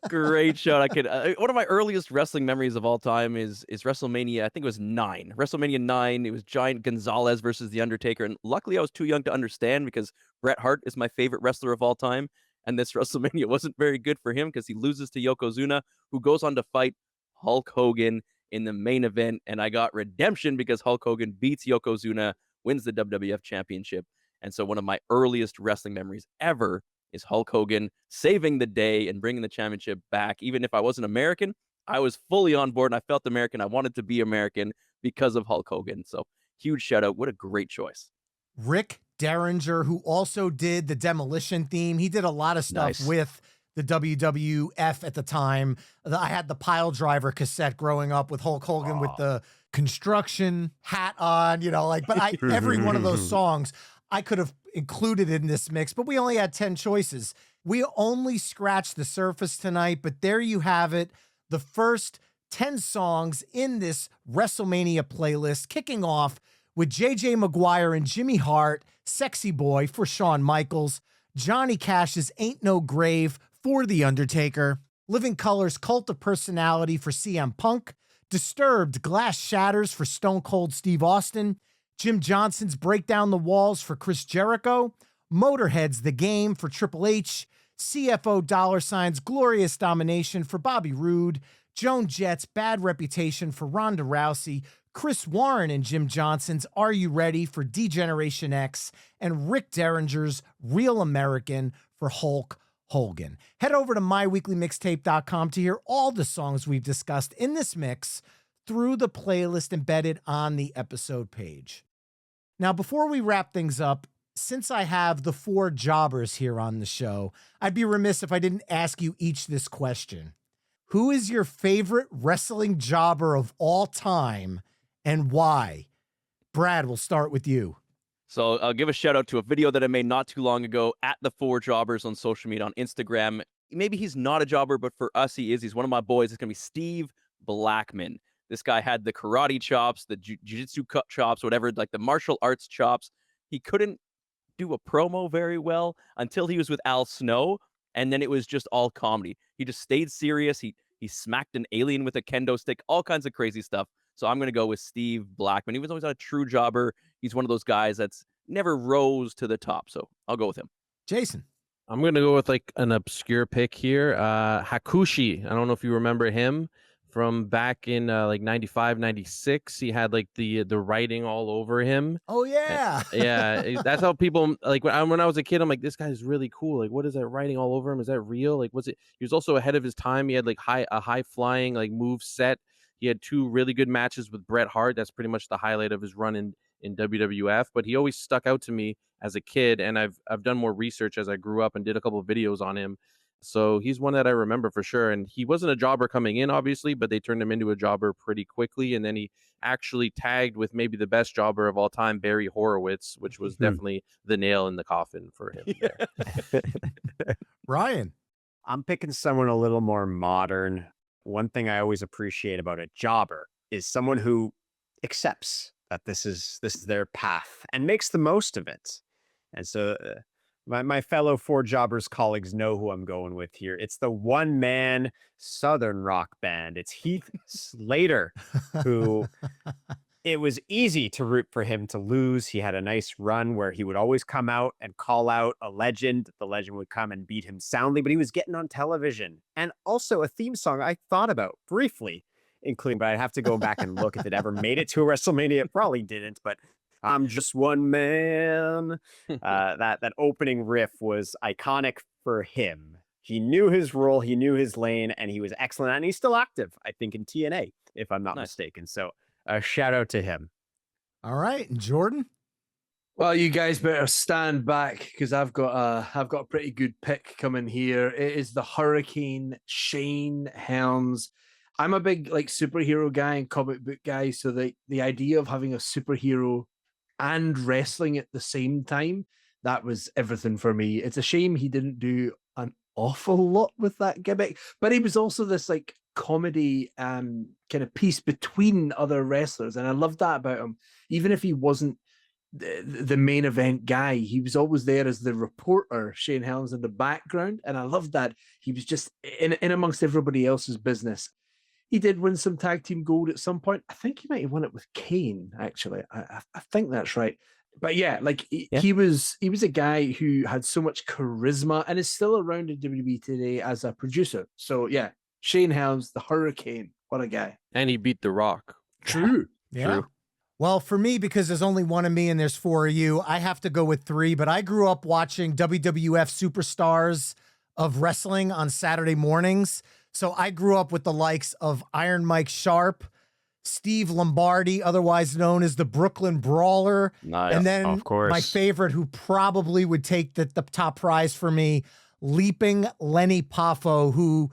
[SPEAKER 5] Great show. One of my earliest wrestling memories of all time is WrestleMania. I think it was 9. WrestleMania 9. It was Giant Gonzalez versus The Undertaker. And luckily I was too young to understand, because Bret Hart is my favorite wrestler of all time. And this WrestleMania wasn't very good for him because he loses to Yokozuna, who goes on to fight Hulk Hogan in the main event. And I got redemption because Hulk Hogan beats Yokozuna, wins the WWF Championship. And so one of my earliest wrestling memories ever is Hulk Hogan saving the day and bringing the championship back. Even if I wasn't American, I was fully on board and I felt American. I wanted to be American because of Hulk Hogan. So huge shout out. What a great choice.
[SPEAKER 1] Rick Derringer, who also did the Demolition theme. He did a lot of stuff with the WWF at the time. I had the Pile Driver cassette growing up with Hulk Hogan with the construction hat on, but every one of those songs I could have included in this mix, but we only had 10 choices. We only scratched the surface tonight, but there you have it. The first 10 songs in this WrestleMania playlist, kicking off with JJ Maguire and Jimmy Hart, Sexy Boy for Shawn Michaels, Johnny Cash's Ain't No Grave for The Undertaker, Living Color's Cult of Personality for CM Punk, Disturbed Glass Shatters for Stone Cold Steve Austin, Jim Johnson's Break Down the Walls for Chris Jericho, Motorhead's The Game for Triple H, CFO $Sign's Glorious Domination for Bobby Roode, Joan Jett's Bad Reputation for Ronda Rousey, Chris Warren and Jim Johnson's Are You Ready for D-Generation X, and Rick Derringer's Real American for Hulk Hogan. Head over to myweeklymixtape.com to hear all the songs we've discussed in this mix through the playlist embedded on the episode page. Now, before we wrap things up, since I have the 4 jobbers here on the show, I'd be remiss if I didn't ask you each this question. Who is your favorite wrestling jobber of all time and why? Brad, we'll start with you.
[SPEAKER 5] So I'll give a shout out to a video that I made not too long ago at the 4 jobbers on social media on Instagram. Maybe he's not a jobber, but for us, he is. He's one of my boys. It's going to be Steve Blackman. This guy had the karate chops, the jiu-jitsu chops, whatever, like the martial arts chops. He couldn't do a promo very well until he was with Al Snow, and then it was just all comedy. He just stayed serious. He smacked an alien with a kendo stick, all kinds of crazy stuff. So I'm going to go with Steve Blackman. He was always not a true jobber. He's one of those guys that's never rose to the top. So I'll go with him.
[SPEAKER 1] Jason.
[SPEAKER 4] I'm gonna go with like an obscure pick here. Hakushi. I don't know if you remember him from back in like 95, 96. He had like the writing all over him.
[SPEAKER 1] Oh yeah.
[SPEAKER 4] That's how people like when I was a kid, I'm like, this guy's really cool. Like, what is that writing all over him? Is that real? Like, was it? He was also ahead of his time. He had like a high flying like move set. He had 2 really good matches with Bret Hart. That's pretty much the highlight of his run in WWF. But he always stuck out to me as a kid, and I've done more research as I grew up and did a couple of videos on him. So he's one that I remember for sure. And he wasn't a jobber coming in, obviously, but they turned him into a jobber pretty quickly. And then he actually tagged with maybe the best jobber of all time, Barry Horowitz, which was definitely the nail in the coffin for him.
[SPEAKER 1] Ryan.
[SPEAKER 3] I'm picking someone a little more modern. One thing I always appreciate about a jobber is someone who accepts that this is their path and makes the most of it. And so my fellow 4 Jobbers colleagues know who I'm going with here. It's the one-man Southern rock band. It's Heath Slater, who it was easy to root for him to lose. He had a nice run where he would always come out and call out a legend. The legend would come and beat him soundly, but he was getting on television. And also a theme song I thought about briefly, including, but I'd have to go back and look if it ever made it to a WrestleMania. It probably didn't, but I'm just one man. That opening riff was iconic for him. He knew his role, he knew his lane, and he was excellent. And he's still active, I think, in TNA, if I'm not mistaken. So a shout out to him.
[SPEAKER 1] All right. And Jordan?
[SPEAKER 2] Well, you guys better stand back because I've got a pretty good pick coming here. It is the Hurricane Shane Helms. I'm a big like superhero guy and comic book guy, so the idea of having a superhero and wrestling at the same time, that was everything for me. It's a shame he didn't do an awful lot with that gimmick, but he was also this like comedy kind of piece between other wrestlers, and I loved that about him. Even if he wasn't the main event guy, he was always there as the reporter, Shane Helms, in the background, and I loved that he was just in amongst everybody else's business. He did win some tag team gold at some point. I think he might have won it with Kane, actually. I think that's right. But yeah, like he was a guy who had so much charisma and is still around in WWE today as a producer. So yeah, Shane Helms, the Hurricane. What a guy.
[SPEAKER 4] And he beat The Rock.
[SPEAKER 2] True.
[SPEAKER 1] Yeah.
[SPEAKER 2] True.
[SPEAKER 1] Well, for me, because there's only one of me and there's 4 of you, I have to go with 3. But I grew up watching WWF Superstars of Wrestling on Saturday mornings. So I grew up with the likes of Iron Mike Sharp, Steve Lombardi, otherwise known as the Brooklyn Brawler.
[SPEAKER 5] Nice.
[SPEAKER 1] And then
[SPEAKER 3] Of course.
[SPEAKER 1] my favorite, who probably would take the top prize for me, Leaping Lenny Poffo, who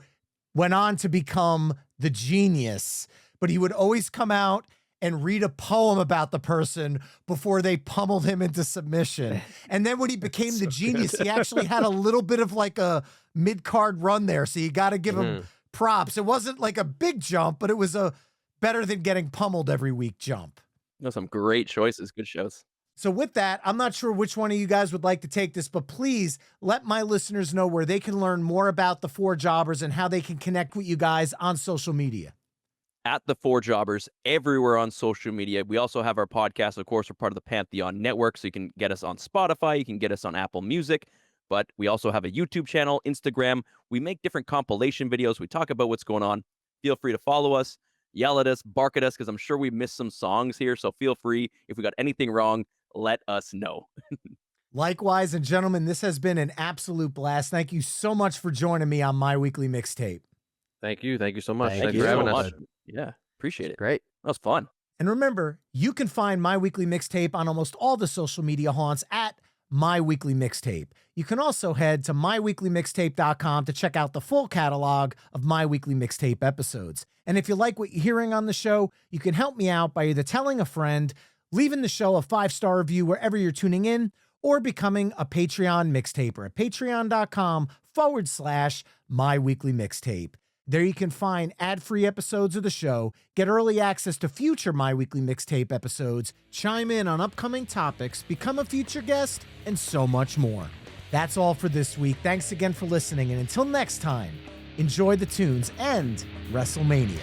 [SPEAKER 1] went on to become the Genius. But he would always come out and read a poem about the person before they pummeled him into submission. And then when he became the Genius, he actually had a little bit of like a mid-card run there. So you got to give him props. It wasn't like a big jump, but it was a better than getting pummeled every week jump.
[SPEAKER 5] No, some great choices. Good shows.
[SPEAKER 1] So with that, I'm not sure which one of you guys would like to take this, but please let my listeners know where they can learn more about the 4 Jobbers and how they can connect with you guys on social media.
[SPEAKER 5] At the 4 Jobbers everywhere on social media. We also have our podcast. Of course, we're part of the Pantheon Network, so you can get us on Spotify. You can get us on Apple Music. But we also have a YouTube channel, Instagram. We make different compilation videos. We talk about what's going on. Feel free to follow us, yell at us, bark at us, because I'm sure we missed some songs here. So feel free. If we got anything wrong, let us know.
[SPEAKER 1] Likewise, and gentlemen, this has been an absolute blast. Thank you so much for joining me on My Weekly Mixtape.
[SPEAKER 4] Thank you. Thank you so much.
[SPEAKER 3] Thank
[SPEAKER 4] Thanks
[SPEAKER 3] you
[SPEAKER 4] for
[SPEAKER 3] so
[SPEAKER 4] having
[SPEAKER 5] much.
[SPEAKER 4] us.
[SPEAKER 5] Yeah, appreciate it.
[SPEAKER 3] Great.
[SPEAKER 5] That was fun.
[SPEAKER 1] And remember, you can find My Weekly Mixtape on almost all the social media haunts at My Weekly Mixtape. You can also head to myweeklymixtape.com to check out the full catalog of My Weekly Mixtape episodes. And if you like what you're hearing on the show, you can help me out by either telling a friend, leaving the show a 5-star review wherever you're tuning in, or becoming a Patreon mixtaper at patreon.com/My Weekly Mixtape. There you can find ad-free episodes of the show, get early access to future My Weekly Mixtape episodes, chime in on upcoming topics, become a future guest, and so much more. That's all for this week. Thanks again for listening, and until next time, enjoy the tunes and WrestleMania.